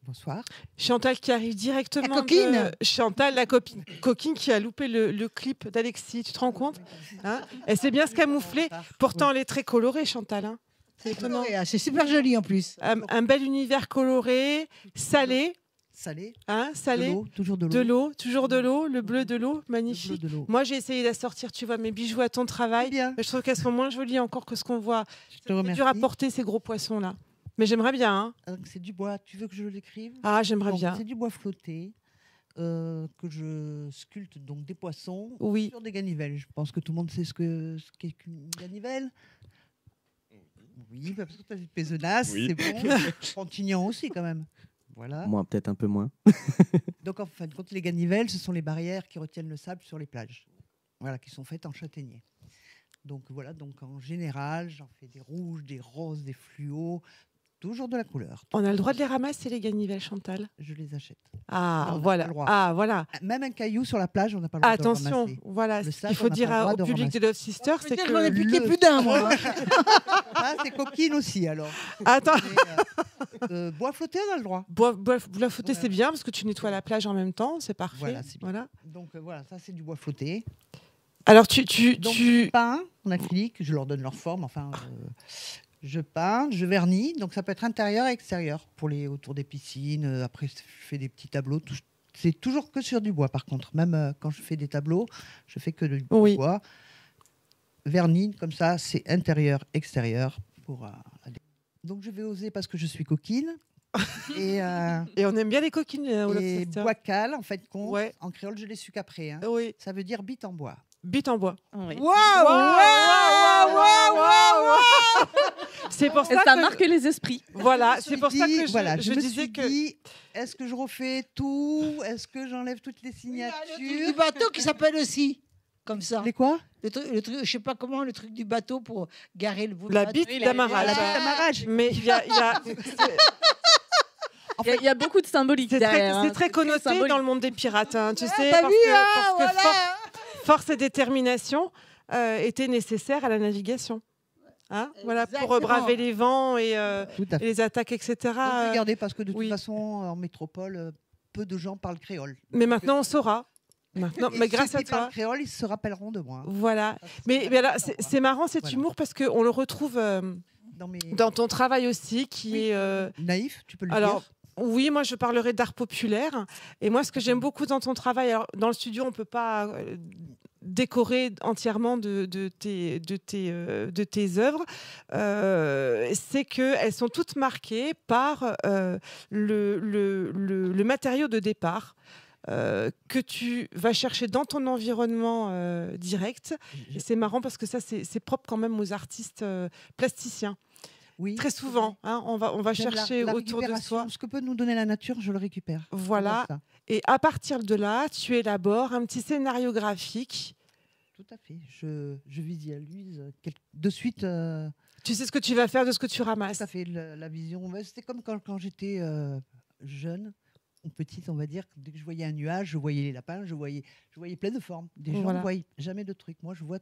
Bonsoir. Chantal qui arrive directement. La coquine. Chantal, la coquine qui a loupé le clip d'Alexis. Tu te rends compte, hein? Elle s'est bien se camoufler. Pourtant, elle est très colorée, Chantal. Hein. C'est étonnant. C'est super joli en plus. Un bel univers coloré, salé. Salé. Hein, salé. De l'eau, toujours de l'eau. De l'eau, toujours de l'eau. Le bleu de l'eau, magnifique. Le bleu de l'eau. Moi, j'ai essayé d'assortir, tu vois, mes bijoux à ton travail. Bien. Mais je trouve qu'elles sont moins jolies encore que ce qu'on voit. Je te remercie. C'est dur à porter ces gros poissons-là. Mais j'aimerais bien. Hein. C'est du bois. Tu veux que je l'écrive? Ah, j'aimerais bien. C'est du bois flotté que je sculpte donc des poissons sur des ganivelles. Je pense que tout le monde sait ce qu'est une ganivelle. Oui, parce que tu as dit Pézenas, Oui. c'est bon. Frontignan aussi quand même. Voilà. Moi, peut-être un peu moins. Donc en fin de compte, les ganivelles, ce sont les barrières qui retiennent le sable sur les plages. Voilà, qui sont faites en châtaignier. Donc voilà, donc en général, j'en fais des rouges, des roses, des fluos. Toujours de la couleur. On a le droit de les ramasser, les ganivelles, Chantal? Je les achète. Ah, Non, on n'a voilà. pas le droit. Ah, voilà. Même un caillou sur la plage, on n'a pas le droit de le Attention, ramasser. voilà. Le Ce sac, qu'il faut on n'a dire pas le droit au de public ramasser. des Love Sisters, c'est que... J'en ai piqué plus d'un, moi. Ah, c'est coquine aussi, alors. Attends. Mais, bois flotté, on a le droit. Bois flotté, c'est bien, parce que tu nettoies la plage en même temps, c'est parfait. Voilà, c'est bien. Voilà. Donc voilà, ça c'est du bois flotté. Alors Donc, je peins en acrylique, je leur donne leur forme, enfin... je peins, je vernis, donc ça peut être intérieur et extérieur pour les autour des piscines. Après, je fais des petits tableaux. C'est toujours que sur du bois, par contre. Même quand je fais des tableaux, je fais que du bois. Vernis, comme ça, c'est intérieur, extérieur. Donc je vais oser parce que je suis coquine. Et on aime bien les coquines au Love et Sisters. bois cal, en fait, en créole, je l'ai su qu'après. Hein. Oui. Ça veut dire bite en bois. Bite en bois. Oui. C'est pour ça ça que marque les esprits. Voilà, c'est pour ça que je me disais suis que... dit, est-ce que je refais tout? Est-ce que j'enlève toutes les signatures? Le truc du bateau qui s'appelle aussi comme ça. Les quoi? Le truc, je sais pas comment, le truc du bateau pour garer le bout. La bite d'amarrage. La bite d'amarrage. Mais il y a... Il y a beaucoup de symbolique C'est derrière. très, c'est très connoté dans le monde des pirates, hein, tu sais, t'as parce vu, que, hein, parce que voilà. force et détermination étaient nécessaires à la navigation. Hein, voilà, pour braver les vents et les attaques, etc. Regardez, parce que de toute façon, en métropole, peu de gens parlent créole. Mais maintenant, on saura. Maintenant, Et mais ceux grâce qui à toi. parlent créole, ils se rappelleront de moi. Voilà. Mais alors, c'est marrant cet humour parce qu'on le retrouve dans ton travail aussi, qui est naïf. Tu peux le alors, dire. Oui, moi je parlerai d'art populaire. Et moi, ce que j'aime beaucoup dans ton travail, alors, dans le studio, on ne peut pas décorer entièrement de tes œuvres, c'est qu'elles sont toutes marquées par le matériau de départ. Que tu vas chercher dans ton environnement direct. Et c'est marrant parce que ça, c'est propre quand même aux artistes plasticiens. Oui, très souvent, hein, on va chercher la autour de soi. Ce que peut nous donner la nature, je le récupère. Voilà. Et à partir de là, tu élabores un petit scénario graphique. Tout à fait. Je visualise de suite. Tu sais ce que tu vas faire de ce que tu ramasses. Tout à fait. La vision. C'était comme quand j'étais jeune, ou petite, on va dire. Dès que je voyais un nuage, je voyais les lapins, je voyais plein de formes. Des gens ne voient jamais de trucs. Moi, je vois.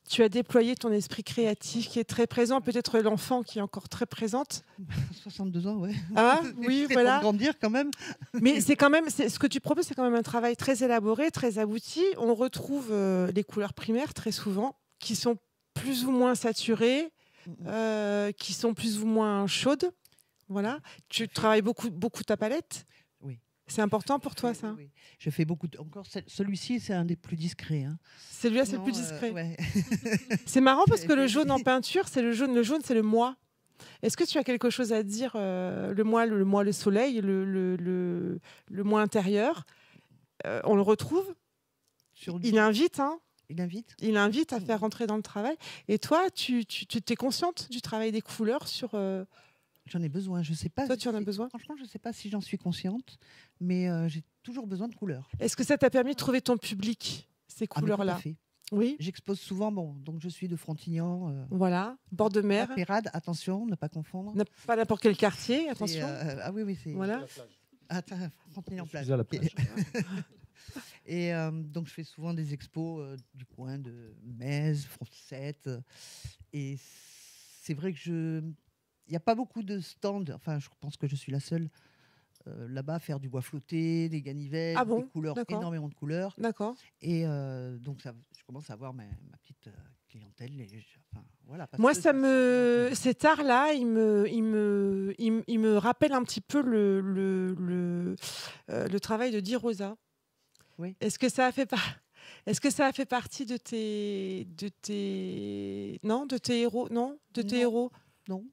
Tu as déployé ton esprit créatif qui est très présent, peut-être l'enfant qui est encore très présente. 62 ans, ouais. Ah, oui, voilà. Pour grandir quand même. Mais c'est quand même, ce que tu proposes, c'est quand même un travail très élaboré, très abouti. On retrouve les couleurs primaires très souvent, qui sont plus ou moins saturées, qui sont plus ou moins chaudes. Voilà. Tu travailles beaucoup ta palette. Oui. C'est important pour toi, ça? Oui. Je fais beaucoup. Encore celui-ci, c'est un des plus discrets. Hein. Celui-là, c'est le plus discret. Ouais. C'est marrant parce que le jaune en peinture, c'est le jaune. Le jaune, c'est le moi. Est-ce que tu as quelque chose à dire, le moi, le soleil, le moi intérieur, on le retrouve. Il invite, hein. Il invite à faire rentrer dans le travail. Et toi, tu es consciente du travail des couleurs sur. J'en ai besoin. Je sais pas. Toi, tu en as besoin. Franchement, je ne sais pas si j'en suis consciente, mais j'ai toujours besoin de couleurs. Est-ce que ça t'a permis de trouver ton public, ces couleurs-là? Tout à fait. Oui. J'expose souvent. Bon, donc je suis de Frontignan. Voilà, bord de mer. Pérade, attention, ne pas confondre. Pas n'importe quel quartier, attention. Ah oui, c'est. Voilà. Frontignan plage. À la plage. Et donc je fais souvent des expos du coin de Metz, Frossette. Et c'est vrai que il n'y a pas beaucoup de stands. Enfin, je pense que je suis la seule là-bas à faire du bois flotté, des ganivelles, des couleurs, énormément de couleurs. D'accord. Et donc je commence à avoir ma petite clientèle. Voilà, moi, cet art-là, il me rappelle un petit peu le travail de Di Rosa. Oui. Est-ce que ça a fait partie de tes héros? Non, de tes héros? Non.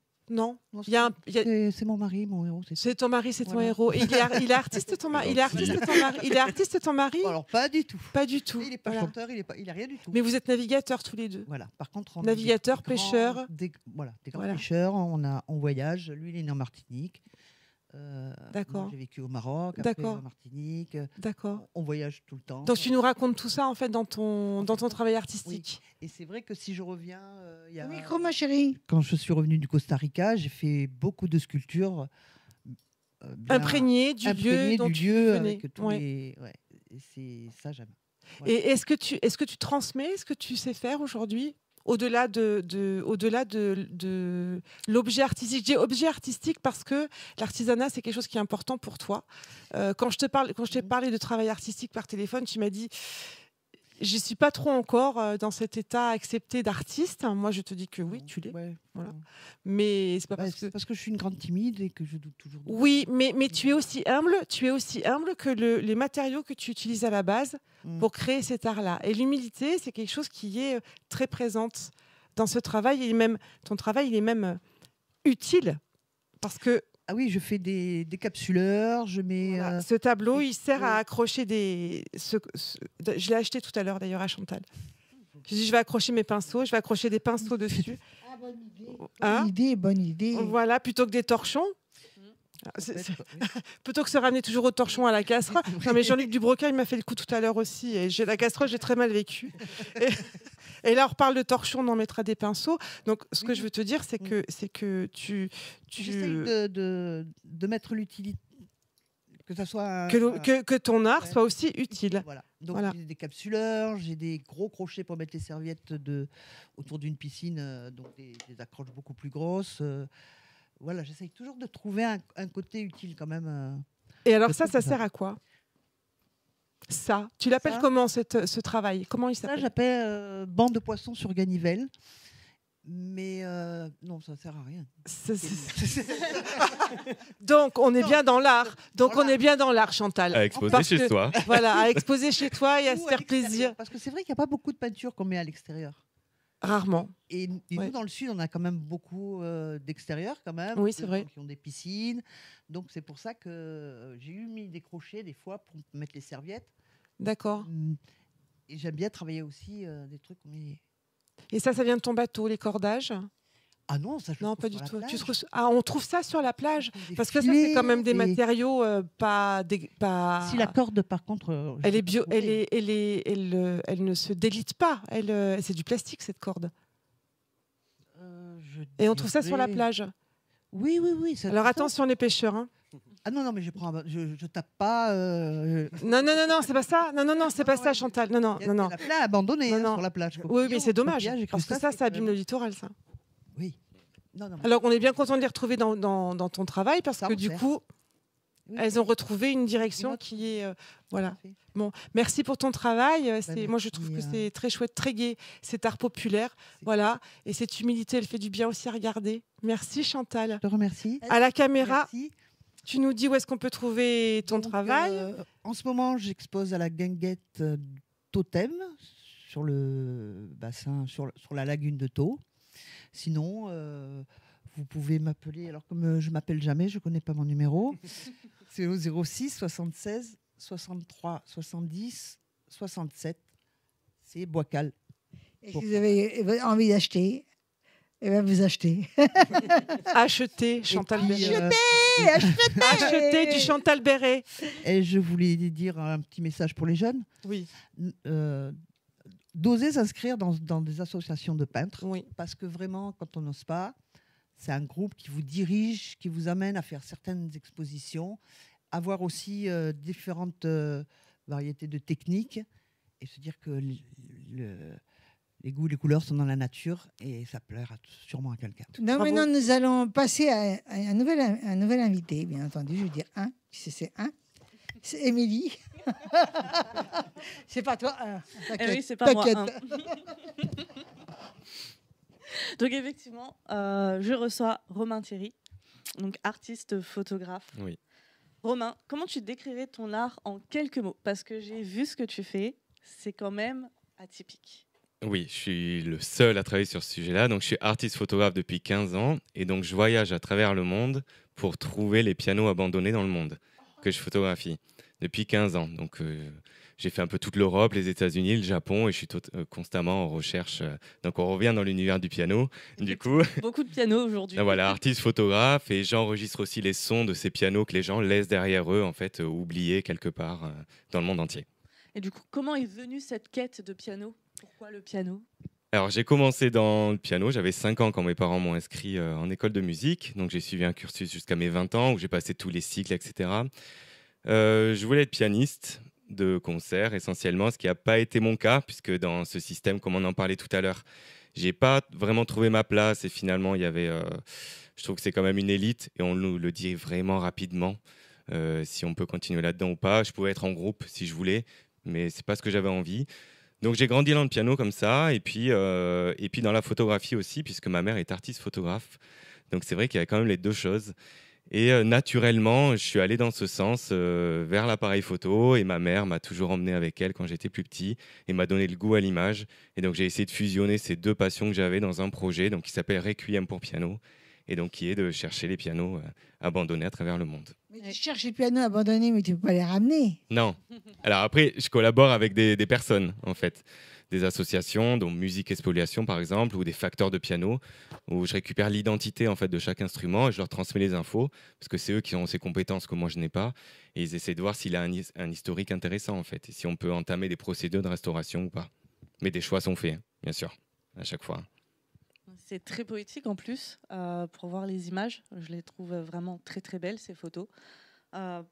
C'est mon mari, mon héros. C'est ton mari, c'est ton héros. Et il est artiste, ton mari. Il est artiste, ton mari. Alors pas du tout. Pas du tout. Il n'est pas chanteur, il est rien du tout. Mais vous êtes navigateurs tous les deux. Voilà. Par contre, navigateurs, pêcheurs. Des grands pêcheurs. On voyage. Lui, il est né en Martinique. D'accord. J'ai vécu au Maroc, après en Martinique. D'accord. On voyage tout le temps. Donc tu nous racontes tout ça en fait dans ton travail artistique. Oui. Et c'est vrai que si je reviens, micro, ma chérie. Quand je suis revenue du Costa Rica, j'ai fait beaucoup de sculptures imprégnées du lieu dont tu venais. Et c'est ça, j'aime. Ouais. Et est-ce que tu transmets, est-ce que tu sais faire aujourd'hui? Au-delà de l'objet artistique. Je dis objet artistique parce que l'artisanat, c'est quelque chose qui est important pour toi. Quand je t'ai parlé de travail artistique par téléphone, tu m'as dit je ne suis pas trop encore dans cet état accepté d'artiste. Moi, je te dis que oui, tu l'es. Ouais. Voilà. Mais c'est pas parce que je suis une grande timide et que je doute toujours. Oui, mais tu es aussi humble. Tu es aussi humble que les matériaux que tu utilises à la base pour créer cet art-là. Et l'humilité, c'est quelque chose qui est très présente dans ce travail. Ton travail, il est même utile parce que. Ah oui, je fais des décapsuleurs, je mets... Voilà. Ce tableau, il sert à accrocher je l'ai acheté tout à l'heure d'ailleurs à Chantal. Je dis, je vais accrocher mes pinceaux, je vais accrocher des pinceaux dessus. Ah, bonne idée. Bonne idée. Voilà, plutôt que des torchons. Plutôt que se ramener toujours au torchon à la casserole. Non, mais Jean-Luc Dubroca, il m'a fait le coup tout à l'heure aussi. Et la casserole, j'ai très mal vécu. Et là, on reparle de torchon, on en mettra des pinceaux. Donc, ce que je veux te dire, c'est que tu... J'essaye de mettre l'utilité. Que ça soit que ton art soit aussi utile. Voilà. Donc j'ai des capsuleurs, j'ai des gros crochets pour mettre les serviettes autour d'une piscine, donc des accroches beaucoup plus grosses. Voilà, j'essaye toujours de trouver un côté utile quand même. Et alors ça sert à quoi? Ça, tu l'appelles comment ce travail? Comment il s'appelle? Ça, j'appelle bande de poissons sur ganivelle. Mais non, ça ne sert à rien. Donc, on est bien dans l'art. On est bien dans l'art, Chantal. À exposer chez toi. Voilà, à exposer chez toi et à se faire plaisir. Parce que c'est vrai qu'il n'y a pas beaucoup de peintures qu'on met à l'extérieur. Rarement. Et nous, dans le Sud, on a quand même beaucoup d'extérieur, quand même. Oui, c'est vrai. Qui ont des piscines. Donc, c'est pour ça que j'ai mis des crochets, des fois, pour mettre les serviettes. D'accord. Et j'aime bien travailler aussi des trucs qu'on met... Et ça vient de ton bateau, les cordages? Ah non, ça je non, pas du tout. On trouve ça sur la plage parce que ça c'est quand même des matériaux pas. Si la corde, par contre, elle est bio, elle ne se délite pas. C'est du plastique cette corde. Et on trouve ça sur la plage. Oui. Alors attention les pêcheurs. Hein. Ah non, mais je tape pas. Non, c'est pas ça. Non, c'est pas ça, Chantal. Non. Il y a plein abandonné sur la plage. Oui, mais c'est dommage. Parce que ça abîme le littoral, ça. Oui. Non. Alors, on est bien content de les retrouver dans ton travail parce que du coup, Elles ont retrouvé une direction qui est voilà. Bon, merci pour ton travail. Moi, je trouve que c'est très chouette, très gai. C'est art populaire, voilà. Et cette humilité, elle fait du bien aussi à regarder. Merci Chantal. Je te remercie. À la caméra. Merci. Tu nous dis où est-ce qu'on peut trouver ton travail. En ce moment, j'expose à la Guinguette Totem sur le bassin, sur la lagune de Thau. Sinon, vous pouvez m'appeler. Alors comme je m'appelle jamais, je connais pas mon numéro. C'est au 06 76 63 70 67. C'est Boiscal. Et si vous avez envie d'acheter, eh ben vous achetez. Achetez, Chantal Béret. Achetez du Chantal Béret. Et je voulais dire un petit message pour les jeunes. Oui. D'oser s'inscrire dans des associations de peintres. Oui. Parce que vraiment, quand on n'ose pas, c'est un groupe qui vous dirige, qui vous amène à faire certaines expositions, avoir aussi différentes variétés de techniques et se dire que les goûts, les couleurs sont dans la nature et ça plaira sûrement à quelqu'un. Non, maintenant, nous allons passer à un nouvel invité, bien entendu. Je veux dire c'est Émilie. C'est pas toi. Oui, c'est pas moi. Donc effectivement, je reçois Romain Thierry, donc artiste photographe. Oui. Romain, comment tu décrirais ton art en quelques mots? Parce que j'ai vu ce que tu fais, c'est quand même atypique. Oui, je suis le seul à travailler sur ce sujet-là. Donc, je suis artiste photographe depuis 15 ans. Et donc, je voyage à travers le monde pour trouver les pianos abandonnés dans le monde que je photographie depuis 15 ans. Donc, j'ai fait un peu toute l'Europe, les États-Unis, le Japon. Et je suis constamment en recherche. Donc, on revient dans l'univers du piano. Du coup, beaucoup de pianos aujourd'hui. Voilà, artiste photographe. Et j'enregistre aussi les sons de ces pianos que les gens laissent derrière eux, en fait, oubliés quelque part dans le monde entier. Et du coup, comment est venue cette quête de piano? Pourquoi le piano? Alors, j'ai commencé dans le piano. J'avais 5 ans quand mes parents m'ont inscrit en école de musique. Donc, j'ai suivi un cursus jusqu'à mes 20 ans où j'ai passé tous les cycles, etc. Je voulais être pianiste de concert essentiellement, ce qui n'a pas été mon cas, puisque dans ce système, comme on en parlait tout à l'heure, je n'ai pas vraiment trouvé ma place. Et finalement, il y avait, je trouve que c'est quand même une élite et on nous le dit vraiment rapidement si on peut continuer là-dedans ou pas. Je pouvais être en groupe si je voulais, mais ce n'est pas ce que j'avais envie. Donc j'ai grandi dans le piano comme ça, et puis dans la photographie aussi, puisque ma mère est artiste photographe. Donc c'est vrai qu'il y a quand même les deux choses. Et naturellement, je suis allé dans ce sens vers l'appareil photo, et ma mère m'a toujours emmené avec elle quand j'étais plus petit, et m'a donné le goût à l'image. Et donc j'ai essayé de fusionner ces deux passions que j'avais dans un projet donc, qui s'appelle Requiem pour piano, et donc qui est de chercher les pianos abandonnés à travers le monde. Mais tu cherches les pianos abandonnés, mais tu ne peux pas les ramener. Non. Alors après, je collabore avec des personnes, en fait. Des associations, dont Musique et Spoliation, par exemple, ou des facteurs de piano, où je récupère l'identité en fait, de chaque instrument et je leur transmets les infos, parce que c'est eux qui ont ces compétences que moi je n'ai pas, et ils essaient de voir s'il a un historique intéressant, en fait, et si on peut entamer des procédures de restauration ou pas. Mais des choix sont faits, bien sûr, à chaque fois. C'est très poétique en plus, pour voir les images. Je les trouve vraiment très très belles, ces photos.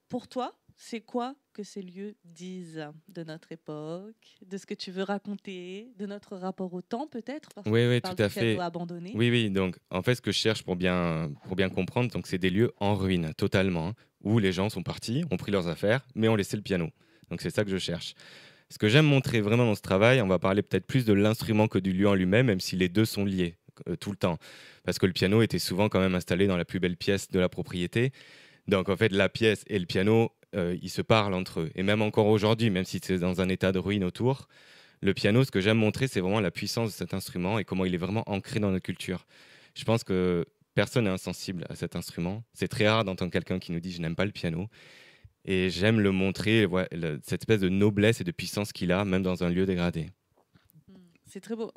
Pour toi, c'est quoi que ces lieux disent de notre époque, de ce que tu veux raconter, de notre rapport au temps peut-être? Oui, tout à fait. Abandonné. Oui, donc en fait, ce que je cherche pour bien comprendre, donc, c'est des lieux en ruine, totalement, hein, où les gens sont partis, ont pris leurs affaires, mais ont laissé le piano. Donc c'est ça que je cherche. Ce que j'aime montrer vraiment dans ce travail, on va parler peut-être plus de l'instrument que du lieu en lui-même, même si les deux sont liés tout le temps. Parce que le piano était souvent quand même installé dans la plus belle pièce de la propriété. Donc en fait, la pièce et le piano, ils se parlent entre eux. Et même encore aujourd'hui, même si c'est dans un état de ruine autour, le piano, ce que j'aime montrer, c'est vraiment la puissance de cet instrument et comment il est vraiment ancré dans notre culture. Je pense que personne n'est insensible à cet instrument. C'est très rare d'entendre quelqu'un qui nous dit « je n'aime pas le piano ». Et j'aime le montrer, cette espèce de noblesse et de puissance qu'il a, même dans un lieu dégradé. C'est très beau.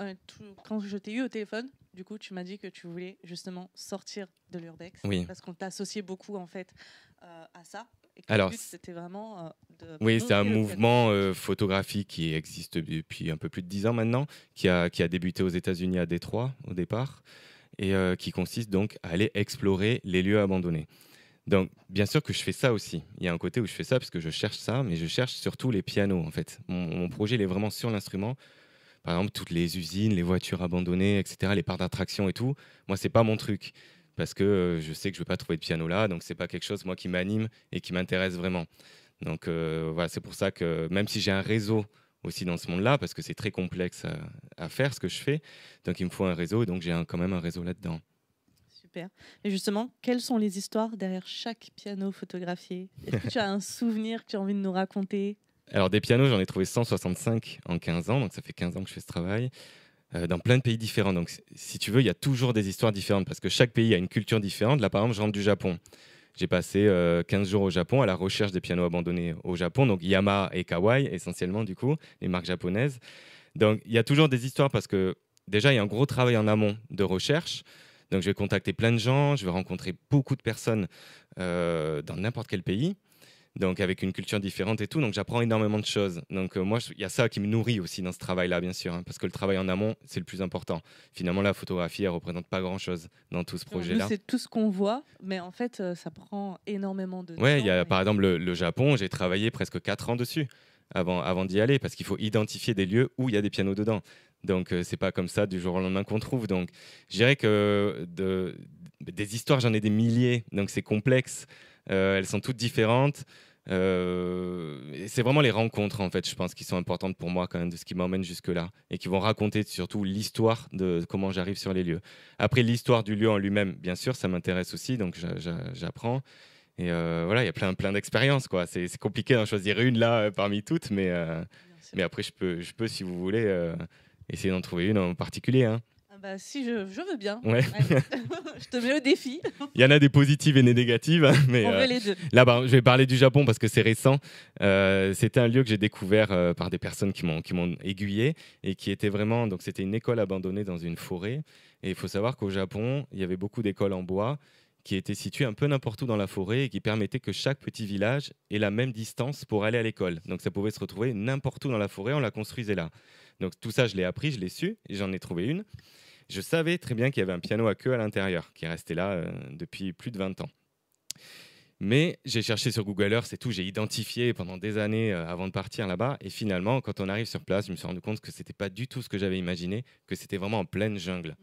Quand je t'ai eu au téléphone, du coup, tu m'as dit que tu voulais justement sortir de l'urbex. Oui. Parce qu'on t'associait beaucoup en fait à ça. Et que Alors, le but, c'était vraiment de... Oui, c'est un mouvement photographique qui existe depuis un peu plus de 10 ans maintenant, qui a débuté aux États-Unis à Détroit au départ, et qui consiste donc à aller explorer les lieux abandonnés. Donc, bien sûr que je fais ça aussi. Il y a un côté où je fais ça parce que je cherche ça, mais je cherche surtout les pianos, en fait. Mon projet, il est vraiment sur l'instrument. Par exemple, toutes les usines, les voitures abandonnées, etc., les parcs d'attraction et tout. Moi, c'est pas mon truc. parce que je sais que je ne vais pas trouver de piano là, donc ce n'est pas quelque chose moi qui m'anime et qui m'intéresse vraiment. Donc voilà, c'est pour ça que même si j'ai un réseau aussi dans ce monde-là, parce que c'est très complexe à faire ce que je fais, donc il me faut un réseau, et donc j'ai quand même un réseau là-dedans. Super. Et justement, quelles sont les histoires derrière chaque piano photographié? Est-ce que tu as un souvenir que tu as envie de nous raconter? Alors des pianos, j'en ai trouvé 165 en 15 ans, donc ça fait 15 ans que je fais ce travail, dans plein de pays différents. Donc si tu veux, il y a toujours des histoires différentes, parce que chaque pays a une culture différente. Là par exemple, je rentre du Japon. J'ai passé 15 jours au Japon à la recherche des pianos abandonnés au Japon, donc Yamaha et Kawai essentiellement du coup, les marques japonaises. Donc il y a toujours des histoires parce que déjà il y a un gros travail en amont de recherche. Donc je vais contacter plein de gens, je vais rencontrer beaucoup de personnes dans n'importe quel pays, donc avec une culture différente et tout. Donc j'apprends énormément de choses. Donc moi, il y a ça qui me nourrit aussi dans ce travail-là, bien sûr, hein, parce que le travail en amont, c'est le plus important. Finalement, la photographie, elle représente pas grand-chose dans tout ce projet-là. Nous, c'est tout ce qu'on voit, mais en fait, ça prend énormément de temps. Ouais, il y a par exemple le Japon, j'ai travaillé presque 4 ans dessus avant d'y aller, parce qu'il faut identifier des lieux où il y a des pianos dedans. Donc c'est pas comme ça du jour au lendemain qu'on trouve. Donc je dirais que des histoires, j'en ai des milliers, donc c'est complexe. Elles sont toutes différentes. Et c'est vraiment les rencontres, en fait, je pense, qui sont importantes pour moi quand même, de ce qui m'emmène jusque-là, et qui vont raconter surtout l'histoire de comment j'arrive sur les lieux. Après, l'histoire du lieu en lui-même, bien sûr, ça m'intéresse aussi, donc j'apprends. Et voilà, il y a plein d'expériences, quoi. C'est compliqué d'en choisir une là parmi toutes, mais après, je peux, si vous voulez, essayer d'en trouver une en particulier, hein. Bah, si je veux bien. Ouais. Je te mets au défi. Il y en a des positives et des négatives, hein, mais On veut les deux. là, je vais parler du Japon parce que c'est récent. C'était un lieu que j'ai découvert par des personnes qui m'ont aiguillé, et qui était vraiment, donc c'était une école abandonnée dans une forêt. Et il faut savoir qu'au Japon, il y avait beaucoup d'écoles en bois qui étaient situées un peu n'importe où dans la forêt, et qui permettaient que chaque petit village ait la même distance pour aller à l'école. Donc ça pouvait se retrouver n'importe où dans la forêt, on la construisait là. Donc tout ça, je l'ai appris, je l'ai su, et j'en ai trouvé une. Je savais très bien qu'il y avait un piano à queue à l'intérieur, qui restait là depuis plus de 20 ans. Mais j'ai cherché sur Google Earth et tout, j'ai identifié pendant des années avant de partir là-bas. Et finalement, quand on arrive sur place, je me suis rendu compte que ce n'était pas du tout ce que j'avais imaginé, que c'était vraiment en pleine jungle.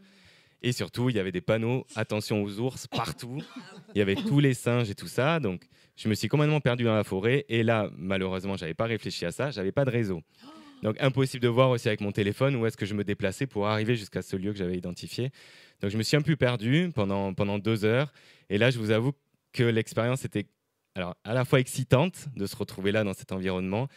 Et surtout, il y avait des panneaux « Attention aux ours » partout. Il y avait tous les singes et tout ça. Donc, je me suis complètement perdu dans la forêt. Et là, malheureusement, je n'avais pas réfléchi à ça. Je n'avais pas de réseau. Donc, impossible de voir aussi avec mon téléphone où est-ce que je me déplaçais pour arriver jusqu'à ce lieu que j'avais identifié. Donc, je me suis un peu perdu pendant 2 heures. Et là, je vous avoue que l'expérience était alors, à la fois excitante de se retrouver là dans cet environnement,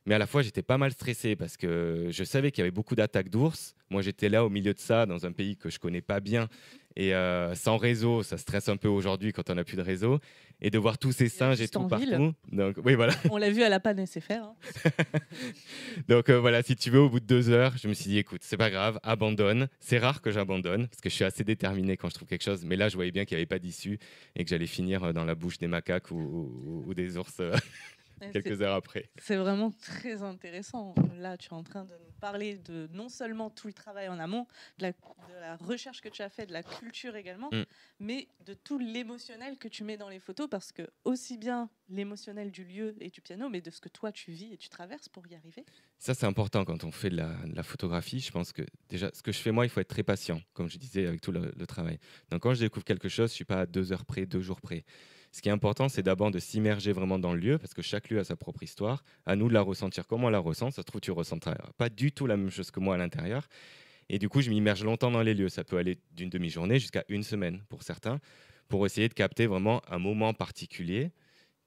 mais à la fois, j'étais pas mal stressé parce que je savais qu'il y avait beaucoup d'attaques d'ours. Moi, j'étais là au milieu de ça, dans un pays que je connais pas bien. Et sans réseau, ça stresse un peu aujourd'hui quand on n'a plus de réseau. Et de voir tous ces singes et tout partout. Donc, oui, voilà. On l'a vu à la panne SFR. Hein. Donc voilà, si tu veux, au bout de 2 heures, je me suis dit, écoute, c'est pas grave, abandonne. C'est rare que j'abandonne parce que je suis assez déterminé quand je trouve quelque chose. Mais là, je voyais bien qu'il n'y avait pas d'issue et que j'allais finir dans la bouche des macaques ou des ours quelques heures après. C'est vraiment très intéressant. Là, tu es en train de nous parler de non seulement tout le travail en amont, de la recherche que tu as fait, de la culture également, mais de tout l'émotionnel que tu mets dans les photos, parce que aussi bien l'émotionnel du lieu et du piano, mais de ce que toi tu vis et tu traverses pour y arriver. Ça, c'est important quand on fait de la photographie. Je pense que déjà, ce que je fais moi, il faut être très patient, comme je disais, avec tout le travail. Donc quand je découvre quelque chose, je ne suis pas à 2 heures près, 2 jours près. Ce qui est important, c'est d'abord de s'immerger vraiment dans le lieu, parce que chaque lieu a sa propre histoire. À nous de la ressentir comme on la ressent. Ça se trouve, tu ne ressentiras pas du tout la même chose que moi à l'intérieur. Et du coup, je m'immerge longtemps dans les lieux. Ça peut aller d'une demi-journée jusqu'à 1 semaine pour certains, pour essayer de capter vraiment un moment particulier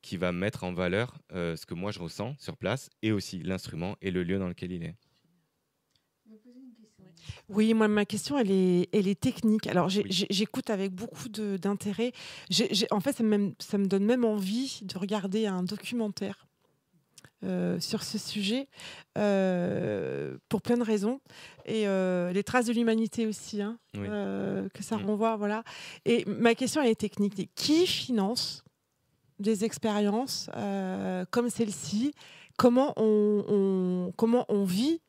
qui va mettre en valeur ce que moi je ressens sur place, et aussi l'instrument et le lieu dans lequel il est. Oui, moi, ma question, elle est technique. Alors, j'écoute avec beaucoup d'intérêt. En fait, ça me donne même envie de regarder un documentaire sur ce sujet, pour plein de raisons. Et les traces de l'humanité aussi, hein, oui. Que ça renvoie. Voilà. Et ma question, elle est technique. Qui finance des expériences comme celle-ci? Comment on vit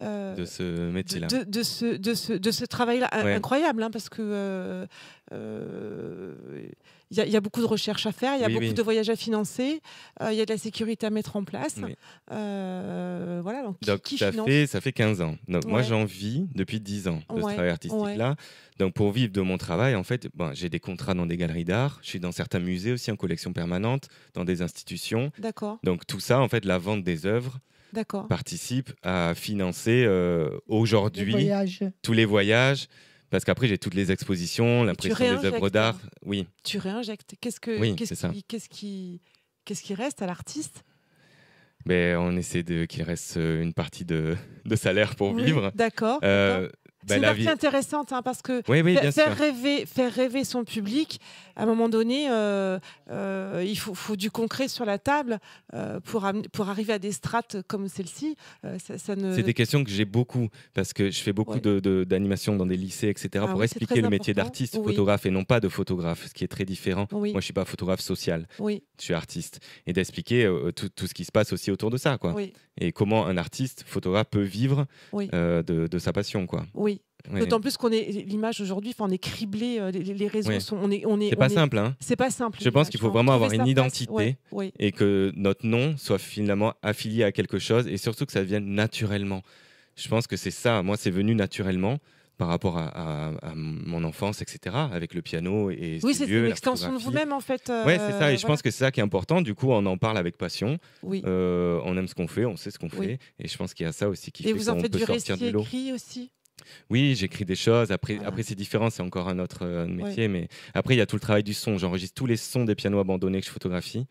de ce métier-là, de ce travail-là, incroyable, hein, parce que il y a beaucoup de recherches à faire, il y a Oui, beaucoup oui. de voyages à financer, il y a de la sécurité à mettre en place. Oui. Voilà, donc qui ça finance fait 15 ans. Donc moi Ouais. j'en vis depuis 10 ans de ce Ouais, travail artistique-là. Donc pour vivre de mon travail, en fait, j'ai des contrats dans des galeries d'art, je suis dans certains musées aussi en collection permanente, dans des institutions. D'accord, Donc tout ça, en fait, la vente des œuvres d'accord. participe à financer Les aujourd'hui voyages. tous les voyages. Parce qu'après, j'ai toutes les expositions, l'impression des œuvres réinjectes, d'art. Oui, Tu réinjectes. Oui, c'est ça. Qu'est-ce qui reste à l'artiste? mais on essaie qu'il reste une partie de salaire pour Oui, vivre. D'accord. Euh, C'est une la partie vie... intéressante parce que Oui, oui, bien sûr. faire rêver son public, à un moment donné, il faut du concret sur la table pour arriver à des strates comme celle-ci. C'est des questions que j'ai beaucoup parce que je fais beaucoup d'animations dans des lycées, etc. Ah pour oui, c'est expliquer très le métier important. d'artiste, Oui. photographe et non pas de photographe, ce qui est très différent. Oui. Moi, je suis pas photographe social, Oui, je suis artiste. Et d'expliquer tout ce qui se passe aussi autour de ça, quoi. oui, Et comment un artiste, photographe peut vivre oui. de sa passion, quoi. Oui. Ouais. D'autant plus qu'on est l'image aujourd'hui, on est criblé, les réseaux Ouais. sont, C'est pas simple, hein. C'est pas simple. Je pense qu'il faut vraiment avoir une identité Ouais, oui. et que notre nom soit finalement affilié à quelque chose et surtout que ça vienne naturellement. Je pense que c'est ça. Moi, c'est venu naturellement par rapport à mon enfance, etc. Avec le piano et Oui, ces c'est lieux, une la extension de photographie. vous-même en fait. Ouais, c'est ça. Et je voilà. pense que c'est ça qui est important. Du coup, on en parle avec passion. Oui. On aime ce qu'on fait, on sait ce qu'on Oui. fait. Et je pense qu'il y a ça aussi qui Et fait vous en qu'on faites peut du sortir récit du lot. écrit aussi. Oui, j'écris des choses. Après, Voilà. après c'est différent, c'est encore un autre métier. Mais après, il y a tout le travail du son. J'enregistre tous les sons des pianos abandonnés que je photographie.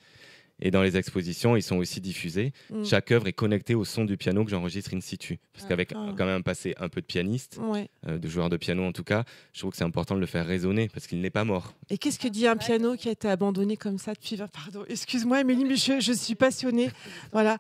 Et dans les expositions, ils sont aussi diffusés. Mm. Chaque œuvre est connectée au son du piano que j'enregistre in situ. Parce qu'avec Ah. quand même un passé un peu de pianiste, Ouais. de joueur de piano en tout cas, je trouve que c'est important de le faire résonner parce qu'il n'est pas mort. Et qu'est-ce que dit un piano qui a été abandonné comme ça depuis... Pardon, excuse-moi Émilie, mais je suis passionnée. Voilà.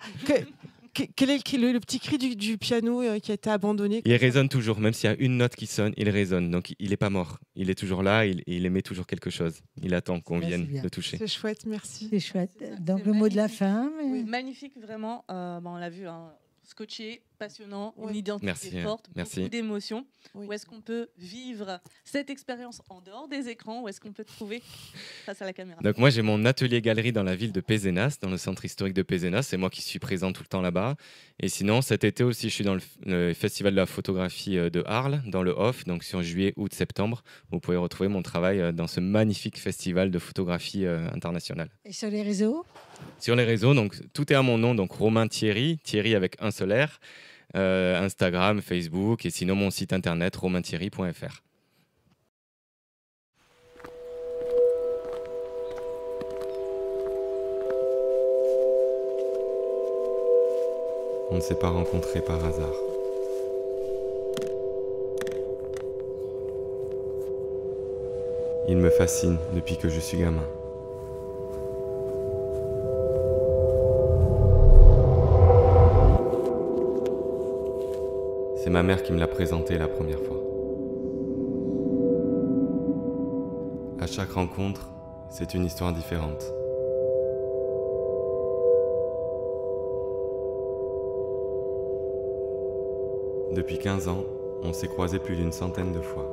Quel est le petit cri du piano qui a été abandonné Il résonne toujours, même s'il y a une note qui sonne, il résonne. Donc il n'est pas mort. Il est toujours là, il émet toujours quelque chose. Il attend qu'on Ouais, vienne c'est bien. le toucher. C'est chouette, merci. C'est chouette. Donc le mot de la fin. mais- Oui, magnifique, vraiment. On l'a vu, hein, scotché, passionnant, une identité Merci, forte, merci. beaucoup d'émotions. Oui. Où est-ce qu'on peut vivre cette expérience en dehors des écrans? Où est-ce qu'on peut trouver face à la caméra? Donc moi j'ai mon atelier galerie dans la ville de Pézenas, dans le centre historique de Pézenas. C'est moi qui suis présent tout le temps là-bas. Et sinon cet été aussi je suis dans le festival de la photographie de Arles, dans le Off, donc sur juillet, août, septembre. Vous pouvez retrouver mon travail dans ce magnifique festival de photographie internationale. Et sur les réseaux? Sur les réseaux, donc tout est à mon nom, donc Romain Thierry, Thierry avec un seul R, Instagram, Facebook et sinon mon site internet romainthierry.fr. On ne s'est pas rencontrés par hasard. Il me fascine depuis que je suis gamin. C'est ma mère qui me l'a présenté la première fois. À chaque rencontre, c'est une histoire différente. Depuis 15 ans, on s'est croisés plus d'une centaine de fois,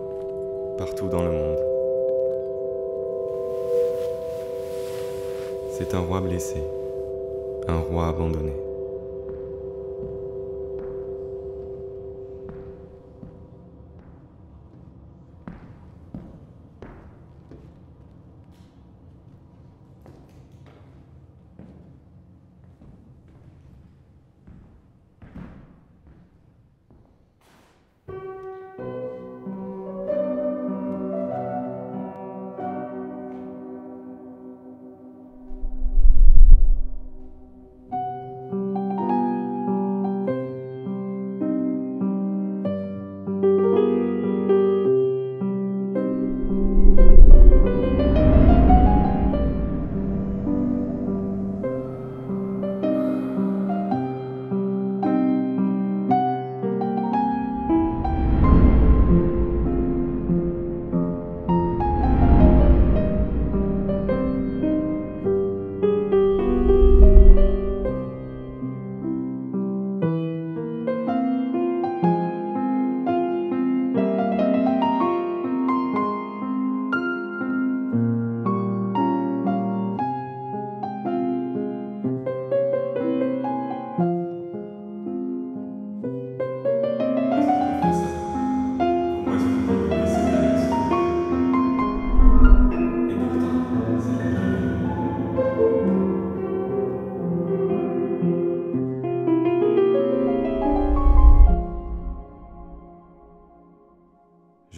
partout dans le monde. C'est un roi blessé, un roi abandonné.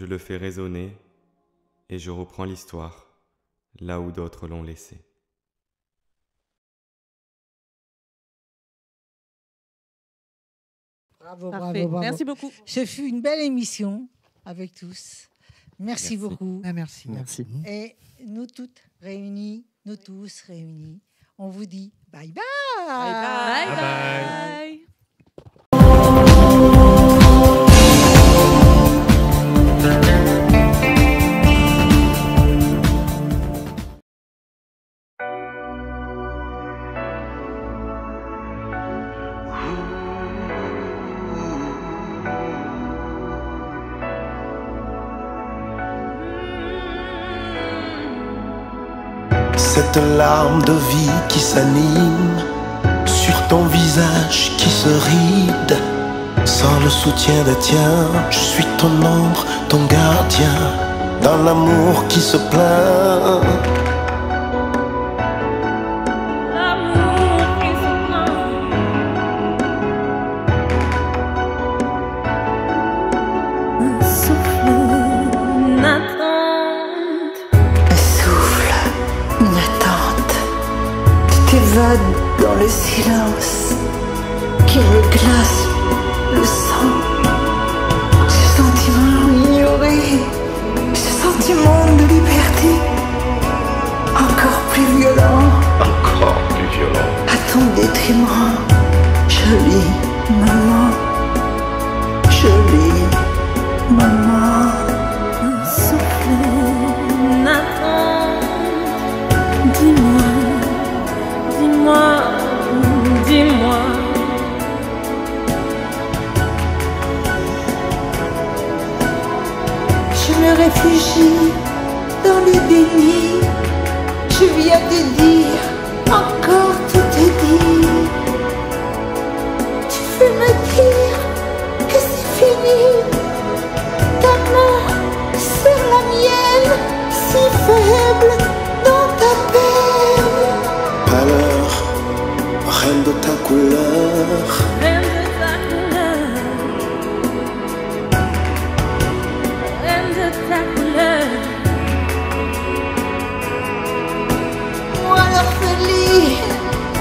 le fais résonner et je reprends l'histoire là où d'autres l'ont laissée. Bravo, Parfait. bravo. Merci beaucoup. Ce fut une belle émission avec tous. Merci beaucoup. Ah, merci. Merci. Et nous toutes réunies, nous tous réunis, on vous dit bye bye. Bye bye. Bye. Cette larme de vie qui s'anime sur ton visage qui se ride. Sans le soutien des tiens, je suis ton ombre, ton gardien, dans l'amour qui se plaint. Dans le silence qui me glace le sang, ce sentiment ignoré, ce sentiment de liberté, encore plus violent, à ton détriment, jolie maman, jolie maman. Un souffle, une attente, dis-moi. Dis-moi, dis-moi. Je me réfugie dans le déni. Je viens te dire, encore tout est dit. Tu veux me dire que c'est fini. Ta main, c'est la mienne, si faible dans ta peine. Pâleur, reine de ta couleur. Reine de ta couleur. Reine de ta couleur. Moi l'orpheline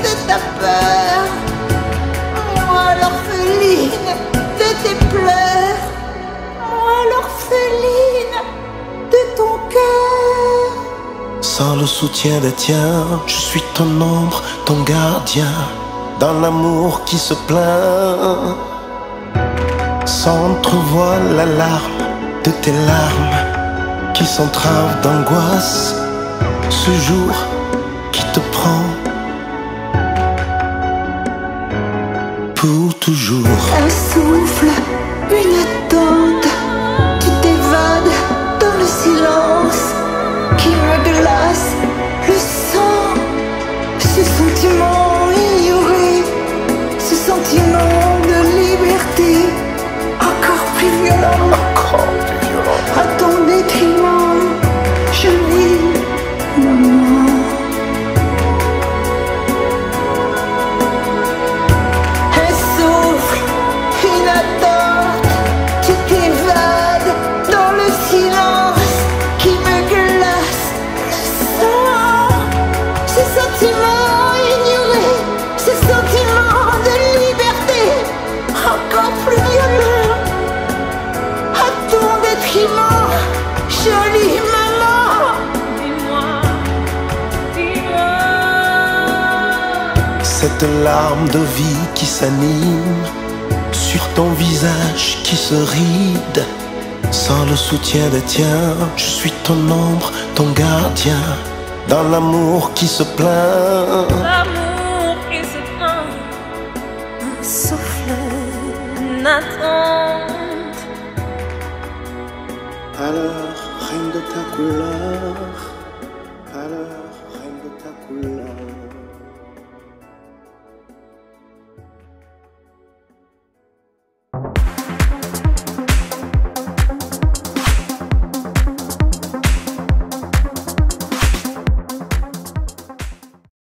de ta peur. Moi l'orpheline de tes pleurs. Moi l'orpheline de ton cœur. Sans le soutien des tiens, je suis ton ombre, ton gardien, dans l'amour qui se plaint. S'entrevoit la larme de tes larmes qui s'entravent d'angoisse. Ce jour qui te prend pour toujours. Un souffle, une attente, tu t'évades dans le silence qui me glace le sang. Ce sentiment ignoré, ce sentiment de liberté, encore plus violent, à ton détriment, jolie maman. Un souffle, une attente, tu t'évades dans le silence qui me glace le sang. Ce sentiment ignoré, ce sentiment de liberté, encore plus violent, à ton détriment, jolie maman. Dis-moi, dis-moi. Cette larme de vie qui s'anime sur ton visage qui se ride. Sans le soutien des tiens, je suis ton ombre, ton gardien, dans l'amour qui se plaint. L'amour qui se plaint. Un souffle, une attente. Alors, reine de ta couleur.